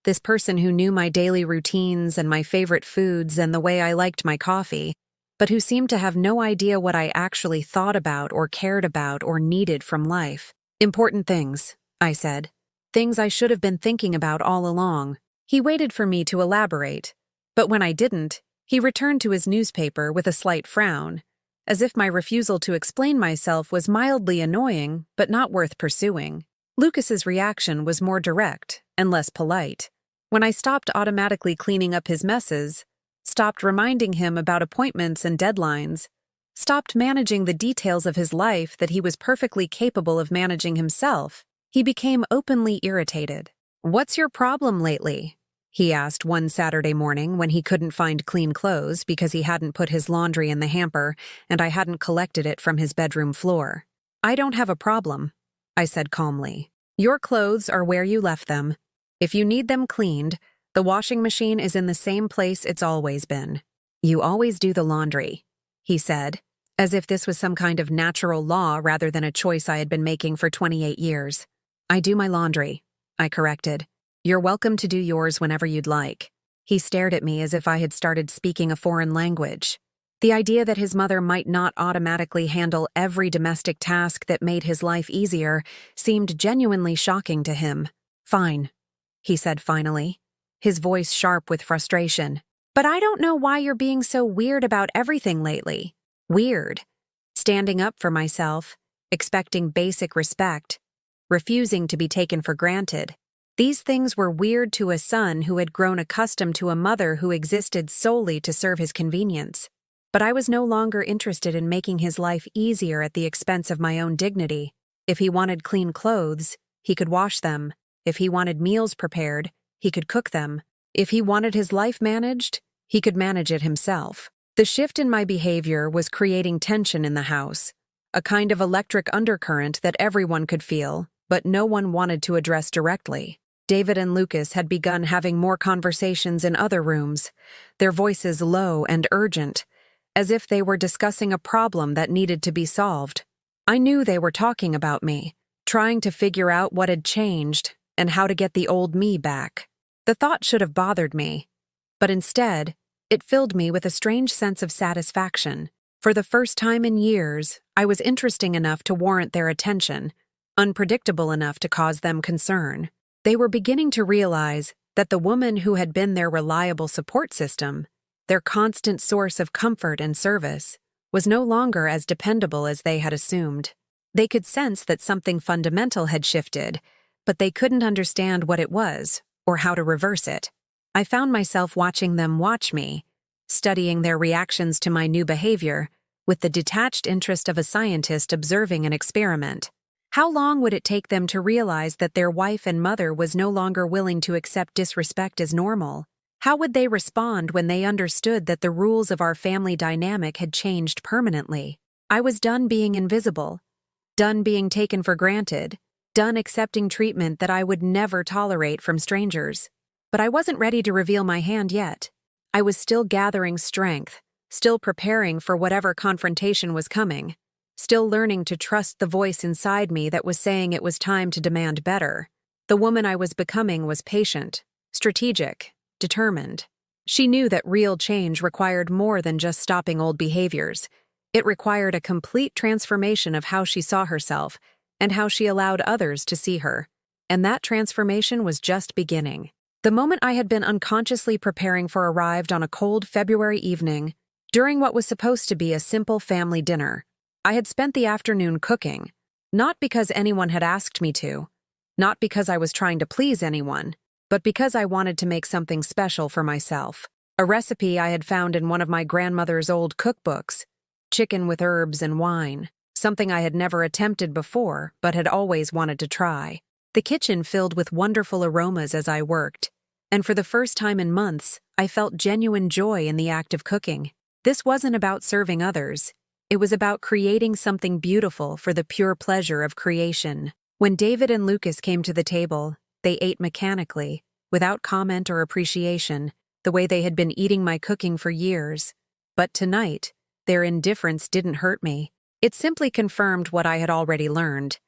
Speaker 1: this person who knew my daily routines and my favorite foods and the way I liked my coffee, but who seemed to have no idea what I actually thought about or cared about or needed from life. "Important things," I said. "Things I should have been thinking about all along." He waited for me to elaborate, but when I didn't, he returned to his newspaper with a slight frown. as if my refusal to explain myself was mildly annoying but not worth pursuing. Lucas's reaction was more direct and less polite. When I stopped automatically cleaning up his messes, stopped reminding him about appointments and deadlines, stopped managing the details of his life that he was perfectly capable of managing himself, he became openly irritated. "What's your problem lately?" he asked one Saturday morning when he couldn't find clean clothes because he hadn't put his laundry in the hamper and I hadn't collected it from his bedroom floor. "I don't have a problem," I said calmly. "Your clothes are where you left them. If you need them cleaned, the washing machine is in the same place it's always been." "You always do the laundry," he said, as if this was some kind of natural law rather than a choice I had been making for 28 years. "I do my laundry," I corrected. "You're welcome to do yours whenever you'd like." He stared at me as if I had started speaking a foreign language. The idea that his mother might not automatically handle every domestic task that made his life easier seemed genuinely shocking to him. "Fine," he said finally, his voice sharp with frustration. "But I don't know why you're being so weird about everything lately." Weird. Standing up for myself, expecting basic respect, refusing to be taken for granted. These things were weird to a son who had grown accustomed to a mother who existed solely to serve his convenience. But I was no longer interested in making his life easier at the expense of my own dignity. If he wanted clean clothes, he could wash them. If he wanted meals prepared, he could cook them. If he wanted his life managed, he could manage it himself. The shift in my behavior was creating tension in the house, a kind of electric undercurrent that everyone could feel, but no one wanted to address directly. David and Lucas had begun having more conversations in other rooms, their voices low and urgent, as if they were discussing a problem that needed to be solved. I knew they were talking about me, trying to figure out what had changed and how to get the old me back. The thought should have bothered me, but instead, it filled me with a strange sense of satisfaction. For the first time in years, I was interesting enough to warrant their attention, unpredictable enough to cause them concern. They were beginning to realize that the woman who had been their reliable support system, their constant source of comfort and service, was no longer as dependable as they had assumed. They could sense that something fundamental had shifted, but they couldn't understand what it was or how to reverse it. I found myself watching them watch me, studying their reactions to my new behavior, with the detached interest of a scientist observing an experiment. How long would it take them to realize that their wife and mother was no longer willing to accept disrespect as normal? How would they respond when they understood that the rules of our family dynamic had changed permanently? I was done being invisible, done being taken for granted, done accepting treatment that I would never tolerate from strangers. But I wasn't ready to reveal my hand yet. I was still gathering strength, still preparing for whatever confrontation was coming, still learning to trust the voice inside me that was saying it was time to demand better. The woman I was becoming was patient, strategic, determined. She knew that real change required more than just stopping old behaviors. It required a complete transformation of how she saw herself and how she allowed others to see her. And that transformation was just beginning. The moment I had been unconsciously preparing for arrived on a cold February evening, during what was supposed to be a simple family dinner. I had spent the afternoon cooking, not because anyone had asked me to, not because I was trying to please anyone, but because I wanted to make something special for myself. A recipe I had found in one of my grandmother's old cookbooks, chicken with herbs and wine, something I had never attempted before but had always wanted to try. The kitchen filled with wonderful aromas as I worked, and for the first time in months, I felt genuine joy in the act of cooking. This wasn't about serving others. It was about creating something beautiful for the pure pleasure of creation. When David and Lucas came to the table, they ate mechanically, without comment or appreciation, the way they had been eating my cooking for years. But tonight, their indifference didn't hurt me. It simply confirmed what I had already learned,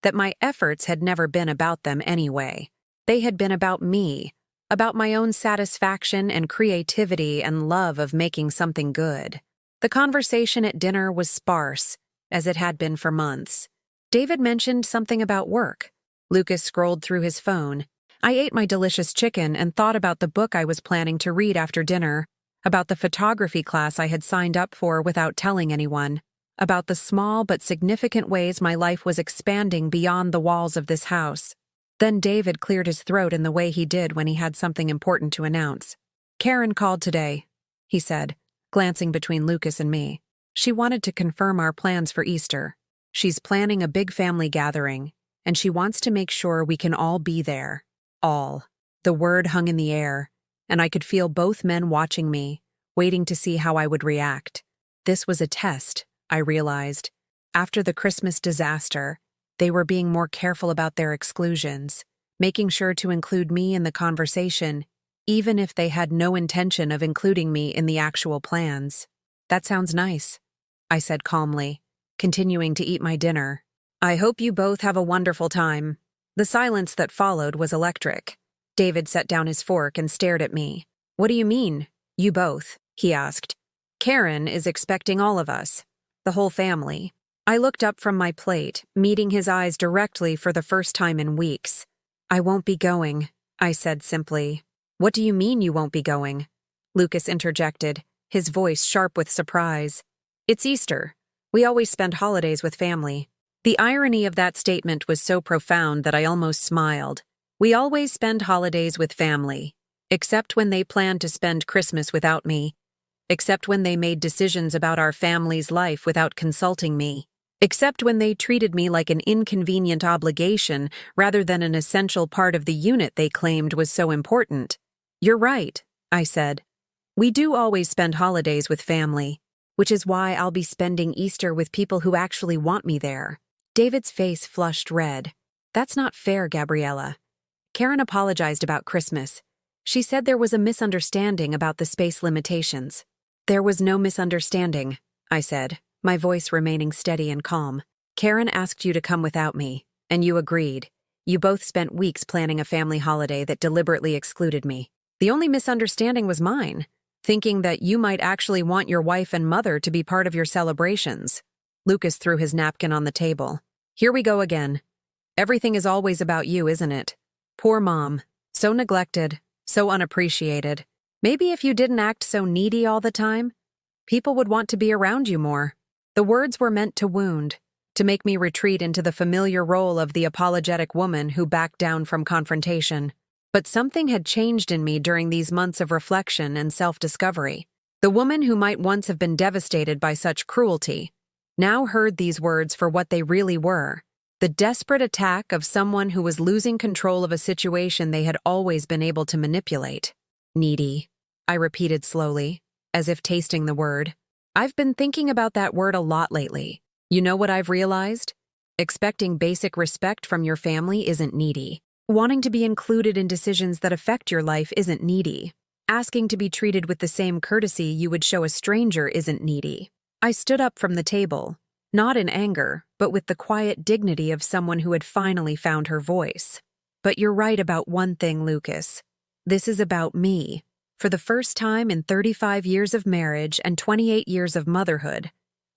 Speaker 1: that my efforts had never been about them anyway. They had been about me, about my own satisfaction and creativity and love of making something good. The conversation at dinner was sparse, as it had been for months. David mentioned something about work. Lucas scrolled through his phone. I ate my delicious chicken and thought about the book I was planning to read after dinner, about the photography class I had signed up for without telling anyone. about the small but significant ways my life was expanding beyond the walls of this house. Then David cleared his throat in the way he did when he had something important to announce. "Karen called today," he said, glancing between Lucas and me. "She wanted to confirm our plans for Easter. She's planning a big family gathering, and she wants to make sure we can all be there. All." The word hung in the air, and I could feel both men watching me, waiting to see how I would react. This was a test, I realized. After the Christmas disaster, they were being more careful about their exclusions, making sure to include me in the conversation, even if they had no intention of including me in the actual plans. "That sounds nice," I said calmly, continuing to eat my dinner. "I hope you both have a wonderful time." The silence that followed was electric. David set down his fork and stared at me. "What do you mean, you both?" he asked. "Karen is expecting all of us, the whole family." I looked up from my plate, meeting his eyes directly for the first time in weeks. "I won't be going," I said simply. "What do you mean you won't be going?" Lucas interjected, his voice sharp with surprise. "It's Easter. We always spend holidays with family." The irony of that statement was so profound that I almost smiled. We always spend holidays with family, except when they planned to spend Christmas without me, except when they made decisions about our family's life without consulting me, except when they treated me like an inconvenient obligation rather than an essential part of the unit they claimed was so important. "You're right," I said. "We do always spend holidays with family, which is why I'll be spending Easter with people who actually want me there." David's face flushed red. "That's not fair, Gabriella. Karen apologized about Christmas. She said there was a misunderstanding about the space limitations." "There was no misunderstanding," I said, my voice remaining steady and calm. "Karen asked you to come without me, and you agreed. You both spent weeks planning a family holiday that deliberately excluded me. The only misunderstanding was mine, thinking that you might actually want your wife and mother to be part of your celebrations." Lucas threw his napkin on the table. "Here we go again. Everything is always about you, isn't it? Poor Mom. So neglected, so unappreciated. Maybe if you didn't act so needy all the time, people would want to be around you more." The words were meant to wound, to make me retreat into the familiar role of the apologetic woman who backed down from confrontation. But something had changed in me during these months of reflection and self-discovery. The woman who might once have been devastated by such cruelty now heard these words for what they really were: the desperate attack of someone who was losing control of a situation they had always been able to manipulate. "Needy," I repeated slowly, as if tasting the word. I've been thinking about that word a lot lately. You know what I've realized? Expecting basic respect from your family isn't needy. Wanting to be included in decisions that affect your life isn't needy. Asking to be treated with the same courtesy you would show a stranger isn't needy. I stood up from the table, not in anger, but with the quiet dignity of someone who had finally found her voice. "But you're right about one thing, Lucas. This is about me. For the first time in 35 years of marriage and 28 years of motherhood,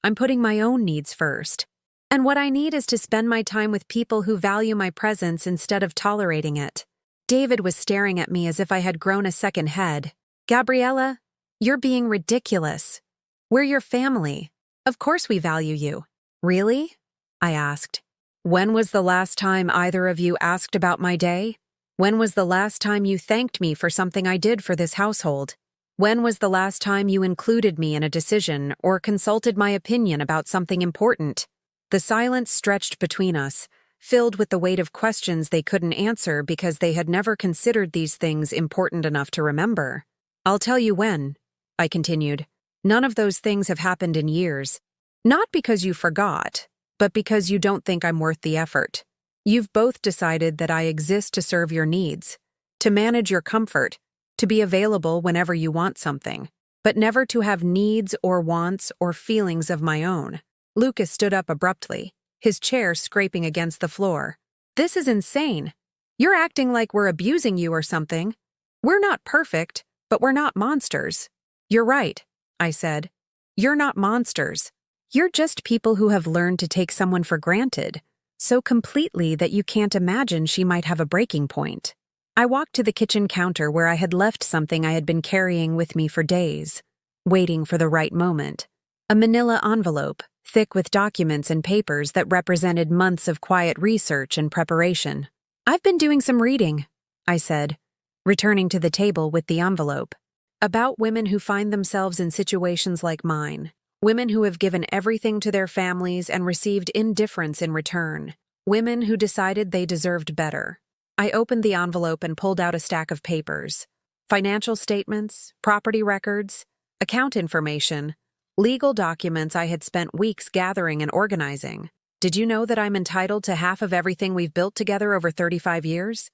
Speaker 1: I'm putting my own needs first. And what I need is to spend my time with people who value my presence instead of tolerating it." David was staring at me as if I had grown a second head. "Gabriella, you're being ridiculous. We're your family. Of course we value you." "Really?" I asked. "When was the last time either of you asked about my day? When was the last time you thanked me for something I did for this household? When was the last time you included me in a decision or consulted my opinion about something important?" The silence stretched between us, filled with the weight of questions they couldn't answer because they had never considered these things important enough to remember. "I'll tell you when," I continued. "None of those things have happened in years. Not because you forgot, but because you don't think I'm worth the effort. You've both decided that I exist to serve your needs, to manage your comfort, to be available whenever you want something, but never to have needs or wants or feelings of my own." Lucas stood up abruptly, his chair scraping against the floor. "This is insane. You're acting like we're abusing you or something. We're not perfect, but we're not monsters." "You're right," I said. "You're not monsters. You're just people who have learned to take someone for granted, so completely that you can't imagine she might have a breaking point." I walked to the kitchen counter where I had left something I had been carrying with me for days, waiting for the right moment. A manila envelope, thick with documents and papers that represented months of quiet research and preparation. "I've been doing some reading," I said, returning to the table with the envelope. "About women who find themselves in situations like mine. Women who have given everything to their families and received indifference in return. Women who decided they deserved better." I opened the envelope and pulled out a stack of papers. Financial statements, property records, account information, legal documents I had spent weeks gathering and organizing. "Did you know that I'm entitled to half of everything we've built together over 35 years?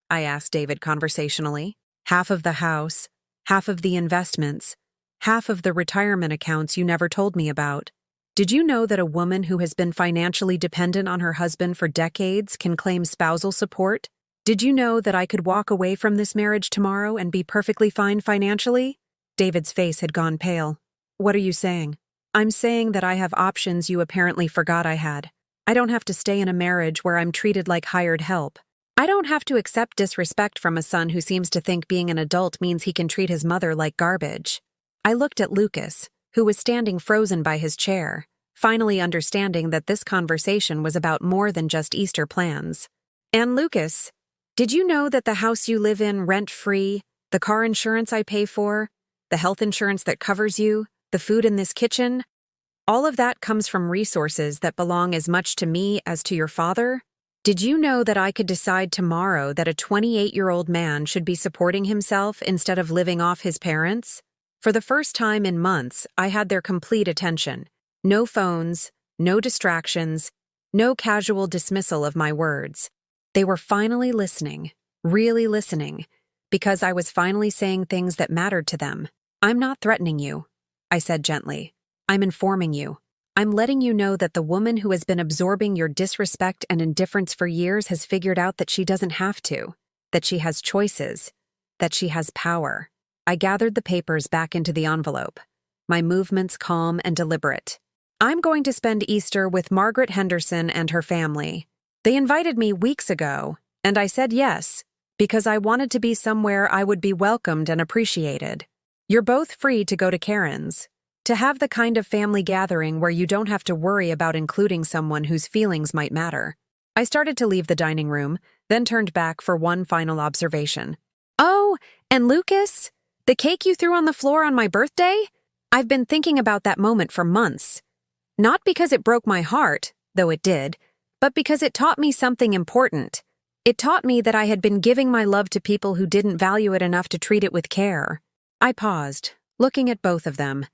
Speaker 1: I asked David conversationally. "Half of the house, half of the investments, half of the retirement accounts you never told me about. Did you know that a woman who has been financially dependent on her husband for decades can claim spousal support? Did you know that I could walk away from this marriage tomorrow and be perfectly fine financially?" David's face had gone pale. "What are you saying?" "I'm saying that I have options you apparently forgot I had. I don't have to stay in a marriage where I'm treated like hired help. I don't have to accept disrespect from a son who seems to think being an adult means he can treat his mother like garbage." I looked at Lucas, who was standing frozen by his chair, finally understanding that this conversation was about more than just Easter plans. "And Lucas, did you know that the house you live in rent-free, the car insurance I pay for, the health insurance that covers you, the food in this kitchen, all of that comes from resources that belong as much to me as to your father? Did you know that I could decide tomorrow that a 28-year-old man should be supporting himself instead of living off his parents?" For the first time in months, I had their complete attention. No phones, no distractions, no casual dismissal of my words. They were finally listening, really listening, because I was finally saying things that mattered to them. "I'm not threatening you," I said gently. "I'm informing you. I'm letting you know that the woman who has been absorbing your disrespect and indifference for years has figured out that she doesn't have to, that she has choices, that she has power." I gathered the papers back into the envelope, my movements calm and deliberate. "I'm going to spend Easter with Margaret Henderson and her family. They invited me weeks ago, and I said yes, because I wanted to be somewhere I would be welcomed and appreciated. You're both free to go to Karen's, to have the kind of family gathering where you don't have to worry about including someone whose feelings might matter." I started to leave the dining room, then turned back for one final observation. "Oh, and Lucas, the cake you threw on the floor on my birthday? I've been thinking about that moment for months. Not because it broke my heart, though it did, but because it taught me something important. It taught me that I had been giving my love to people who didn't value it enough to treat it with care." I paused, looking at both of them.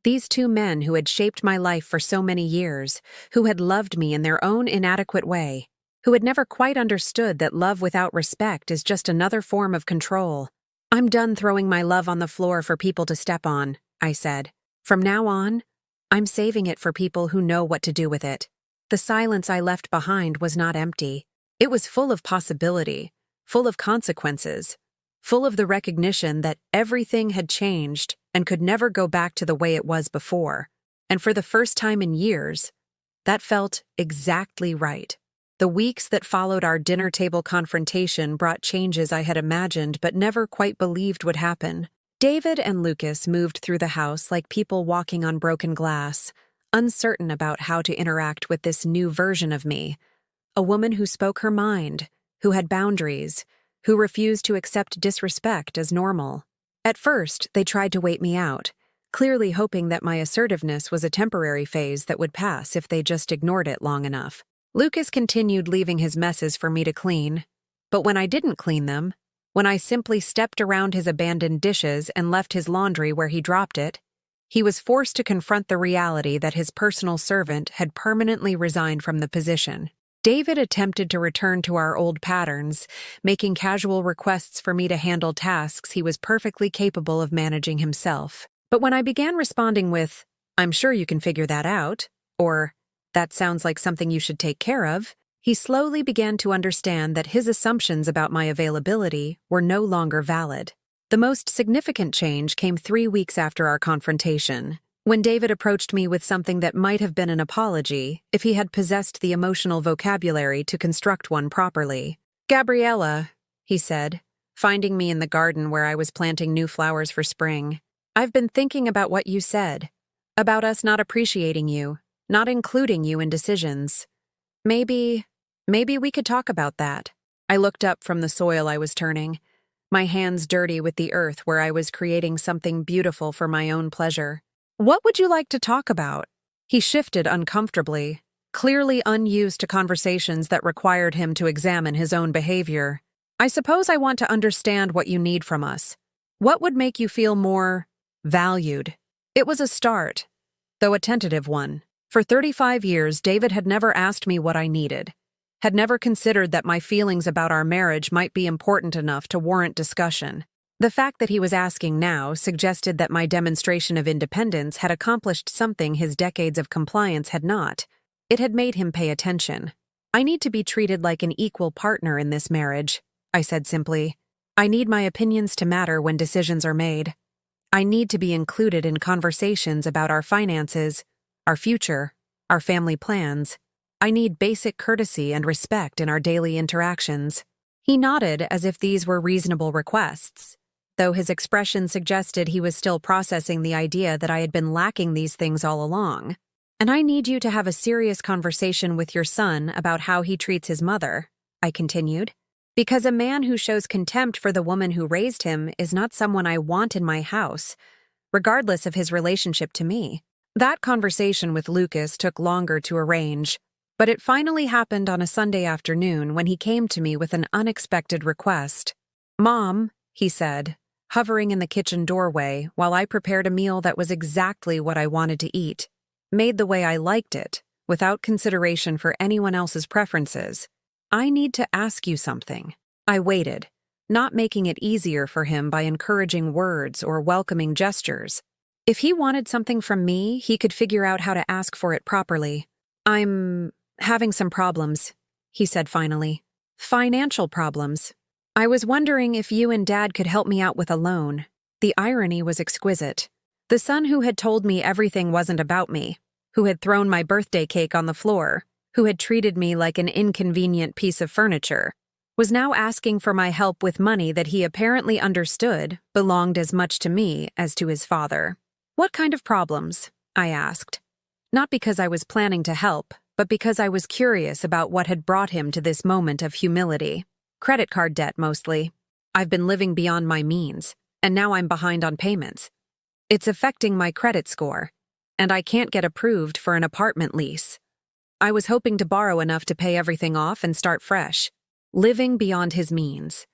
Speaker 1: These two men who had shaped my life for so many years, who had loved me in their own inadequate way, who had never quite understood that love without respect is just another form of control. "I'm done throwing my love on the floor for people to step on," I said. "From now on, I'm saving it for people who know what to do with it." The silence I left behind was not empty. It was full of possibility, full of consequences, full of the recognition that everything had changed and could never go back to the way it was before. And for the first time in years, that felt exactly right. The weeks that followed our dinner table confrontation brought changes I had imagined but never quite believed would happen. David and Lucas moved through the house like people walking on broken glass, uncertain about how to interact with this new version of me. A woman who spoke her mind, who had boundaries, who refused to accept disrespect as normal. At first, they tried to wait me out, clearly hoping that my assertiveness was a temporary phase that would pass if they just ignored it long enough. Lucas continued leaving his messes for me to clean, but when I didn't clean them, when I simply stepped around his abandoned dishes and left his laundry where he dropped it, he was forced to confront the reality that his personal servant had permanently resigned from the position. David attempted to return to our old patterns, making casual requests for me to handle tasks he was perfectly capable of managing himself. But when I began responding with, "I'm sure you can figure that out," or "That sounds like something you should take care of," he slowly began to understand that his assumptions about my availability were no longer valid. The most significant change came 3 weeks after our confrontation, when David approached me with something that might have been an apology if he had possessed the emotional vocabulary to construct one properly. "Gabriella," he said, finding me in the garden where I was planting new flowers for spring, "I've been thinking about what you said. About us not appreciating you, not including you in decisions. Maybe we could talk about that. I looked up from the soil I was turning, my hands dirty with the earth where I was creating something beautiful for my own pleasure. What would you like to talk about? He shifted uncomfortably, clearly unused to conversations that required him to examine his own behavior. I suppose I want to understand what you need from us. What would make you feel more valued? It was a start, though a tentative one. For 35 years, David had never asked me what I needed, had never considered that my feelings about our marriage might be important enough to warrant discussion. The fact that he was asking now suggested that my demonstration of independence had accomplished something his decades of compliance had not. It had made him pay attention. I need to be treated like an equal partner in this marriage, I said simply. I need my opinions to matter when decisions are made. I need to be included in conversations about our finances, our future, our family plans. I need basic courtesy and respect in our daily interactions. He nodded as if these were reasonable requests, though his expression suggested he was still processing the idea that I had been lacking these things all along. And I need you to have a serious conversation with your son about how he treats his mother, I continued, because a man who shows contempt for the woman who raised him is not someone I want in my house, regardless of his relationship to me. That conversation with Lucas took longer to arrange, but it finally happened on a Sunday afternoon when he came to me with an unexpected request. "Mom," he said, hovering in the kitchen doorway while I prepared a meal that was exactly what I wanted to eat, made the way I liked it, without consideration for anyone else's preferences. "I need to ask you something." I waited, not making it easier for him by encouraging words or welcoming gestures. If he wanted something from me, he could figure out how to ask for it properly. "I'm having some problems," he said finally. "Financial problems. I was wondering if you and Dad could help me out with a loan." The irony was exquisite. The son who had told me everything wasn't about me, who had thrown my birthday cake on the floor, who had treated me like an inconvenient piece of furniture, was now asking for my help with money that he apparently understood belonged as much to me as to his father. "What kind of problems?" I asked. Not because I was planning to help, but because I was curious about what had brought him to this moment of humility. "Credit card debt, mostly. I've been living beyond my means, and now I'm behind on payments. It's affecting my credit score, and I can't get approved for an apartment lease. I was hoping to borrow enough to pay everything off and start fresh." Living beyond his means.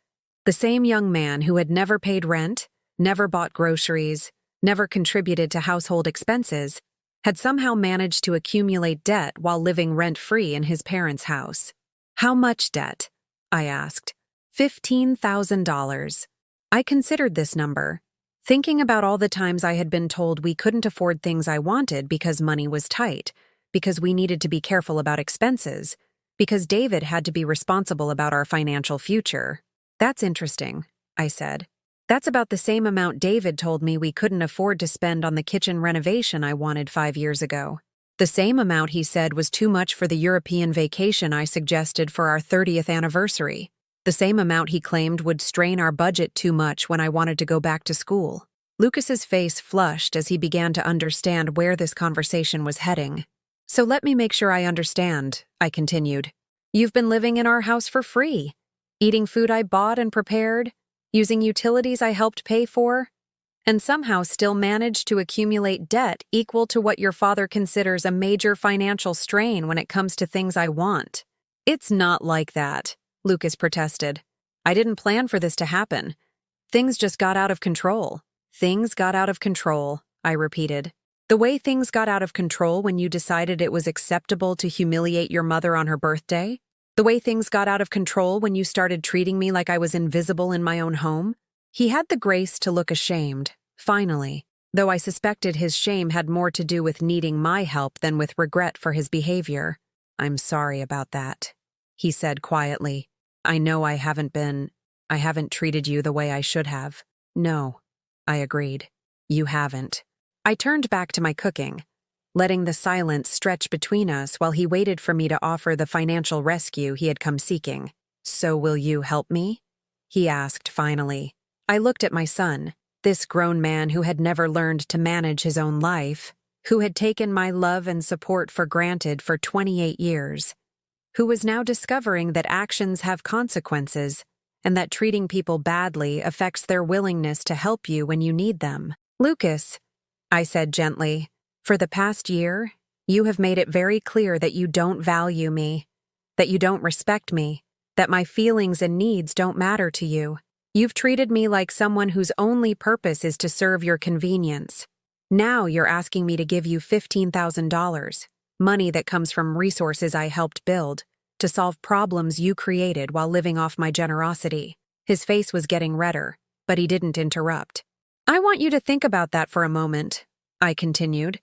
Speaker 1: The same young man who had never paid rent, never bought groceries, never contributed to household expenses, had somehow managed to accumulate debt while living rent-free in his parents' house. "How much debt?" I asked. $15,000. I considered this number, thinking about all the times I had been told we couldn't afford things I wanted because money was tight, because we needed to be careful about expenses, because David had to be responsible about our financial future. "That's interesting," I said. "That's about the same amount David told me we couldn't afford to spend on the kitchen renovation I wanted 5 years ago. The same amount he said was too much for the European vacation I suggested for our 30th anniversary. The same amount he claimed would strain our budget too much when I wanted to go back to school." Lucas's face flushed as he began to understand where this conversation was heading. "So let me make sure I understand," I continued. "You've been living in our house for free, eating food I bought and prepared, using utilities I helped pay for, and somehow still managed to accumulate debt equal to what your father considers a major financial strain when it comes to things I want." "It's not like that," Lucas protested. "I didn't plan for this to happen. Things just got out of control." "Things got out of control," I repeated. "The way things got out of control when you decided it was acceptable to humiliate your mother on her birthday? The way things got out of control when you started treating me like I was invisible in my own home?" He had the grace to look ashamed, finally, though I suspected his shame had more to do with needing my help than with regret for his behavior. "I'm sorry about that," he said quietly. "I know I haven't treated you the way I should have." "No," I agreed. "You haven't." I turned back to my cooking, letting the silence stretch between us while he waited for me to offer the financial rescue he had come seeking. "So will you help me?" he asked finally. I looked at my son, this grown man who had never learned to manage his own life. who had taken my love and support for granted for 28 years, who was now discovering that actions have consequences and that treating people badly affects their willingness to help you when you need them. Lucas, I said gently, for the past year, you have made it very clear that you don't value me, that you don't respect me, that my feelings and needs don't matter to you. You've treated me like someone whose only purpose is to serve your convenience. Now you're asking me to give you $15,000, money that comes from resources I helped build, to solve problems you created while living off my generosity. His face was getting redder, but he didn't interrupt. I want you to think about that for a moment, I continued.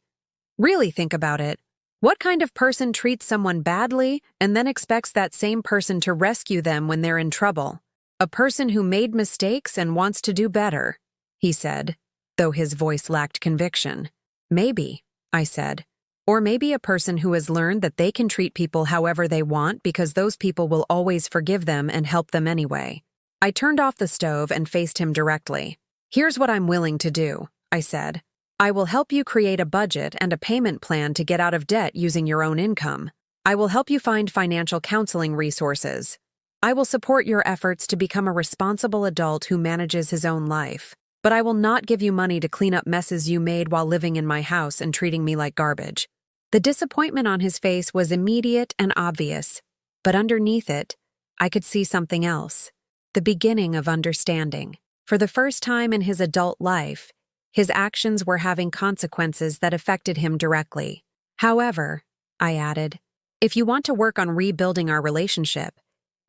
Speaker 1: Really think about it. What kind of person treats someone badly and then expects that same person to rescue them when they're in trouble? A person who made mistakes and wants to do better, he said, though his voice lacked conviction. Maybe, I said. Or maybe a person who has learned that they can treat people however they want because those people will always forgive them and help them anyway. I turned off the stove and faced him directly. Here's what I'm willing to do, I said. I will help you create a budget and a payment plan to get out of debt using your own income. I will help you find financial counseling resources. I will support your efforts to become a responsible adult who manages his own life. But I will not give you money to clean up messes you made while living in my house and treating me like garbage. The disappointment on his face was immediate and obvious, but underneath it, I could see something else. The beginning of understanding. For the first time in his adult life, his actions were having consequences that affected him directly. However, I added, if you want to work on rebuilding our relationship,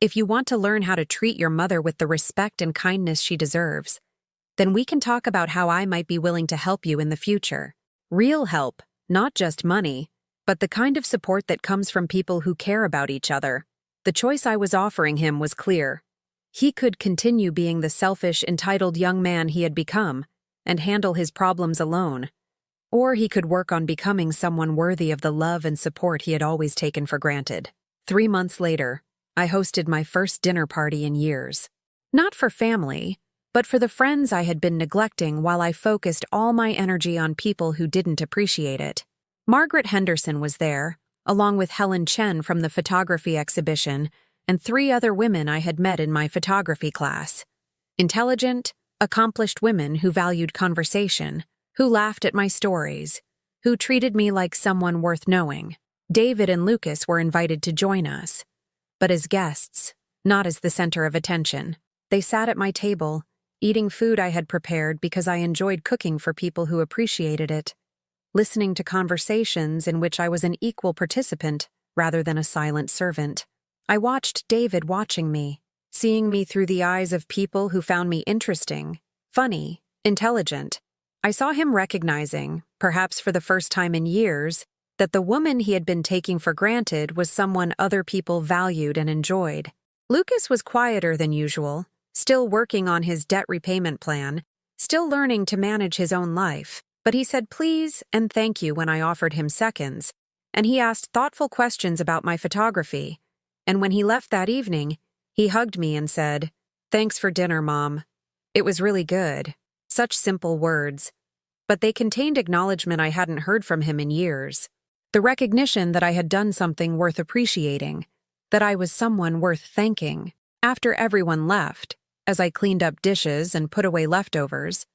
Speaker 1: if you want to learn how to treat your mother with the respect and kindness she deserves, then we can talk about how I might be willing to help you in the future. Real help, not just money, but the kind of support that comes from people who care about each other. The choice I was offering him was clear. He could continue being the selfish, entitled young man he had become and handle his problems alone, or he could work on becoming someone worthy of the love and support he had always taken for granted. 3 months later, I hosted my first dinner party in years. Not for family, but for the friends I had been neglecting while I focused all my energy on people who didn't appreciate it. Margaret Henderson was there, along with Helen Chen from the photography exhibition and 3 other women I had met in my photography class. Intelligent, accomplished women who valued conversation, who laughed at my stories, who treated me like someone worth knowing. David and Lucas were invited to join us, but as guests, not as the center of attention. They sat at my table, eating food I had prepared because I enjoyed cooking for people who appreciated it, listening to conversations in which I was an equal participant rather than a silent servant. I watched David watching me, seeing me through the eyes of people who found me interesting, funny, intelligent. I saw him recognizing, perhaps for the first time in years, that the woman he had been taking for granted was someone other people valued and enjoyed. Lucas was quieter than usual, still working on his debt repayment plan, still learning to manage his own life, but he said please and thank you when I offered him seconds, and he asked thoughtful questions about my photography, and when he left that evening, he hugged me and said, "Thanks for dinner, Mom. It was really good." Such simple words, but they contained acknowledgement I hadn't heard from him in years. The recognition that I had done something worth appreciating, that I was someone worth thanking. After everyone left, as I cleaned up dishes and put away leftovers,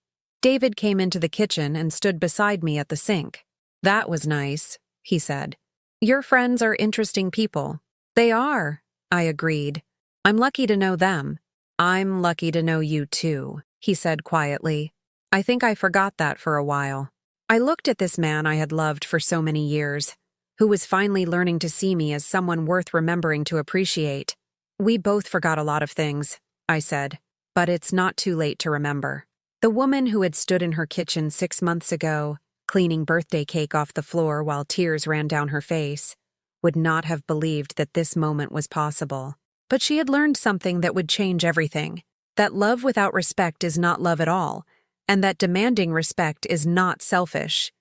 Speaker 1: David came into the kitchen and stood beside me at the sink. "That was nice," he said. "Your friends are interesting people." "They are," I agreed. "I'm lucky to know them." "I'm lucky to know you too," he said quietly. I think I forgot that for a while. I looked at this man I had loved for so many years, who was finally learning to see me as someone worth remembering to appreciate. "We both forgot a lot of things," I said, "but it's not too late to remember." The woman who had stood in her kitchen 6 months ago, cleaning birthday cake off the floor while tears ran down her face, would not have believed that this moment was possible. But she had learned something that would change everything, that love without respect is not love at all, and that demanding respect is not selfish.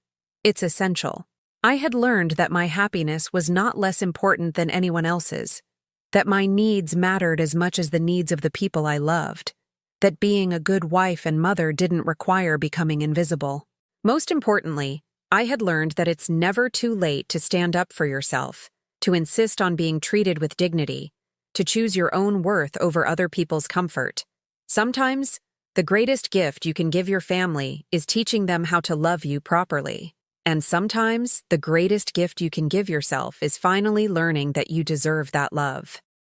Speaker 1: It's essential. I had learned that my happiness was not less important than anyone else's, that my needs mattered as much as the needs of the people I loved, that being a good wife and mother didn't require becoming invisible. Most importantly, I had learned that it's never too late to stand up for yourself, to insist on being treated with dignity, to choose your own worth over other people's comfort. Sometimes, the greatest gift you can give your family is teaching them how to love you properly. And sometimes, the greatest gift you can give yourself is finally learning that you deserve that love.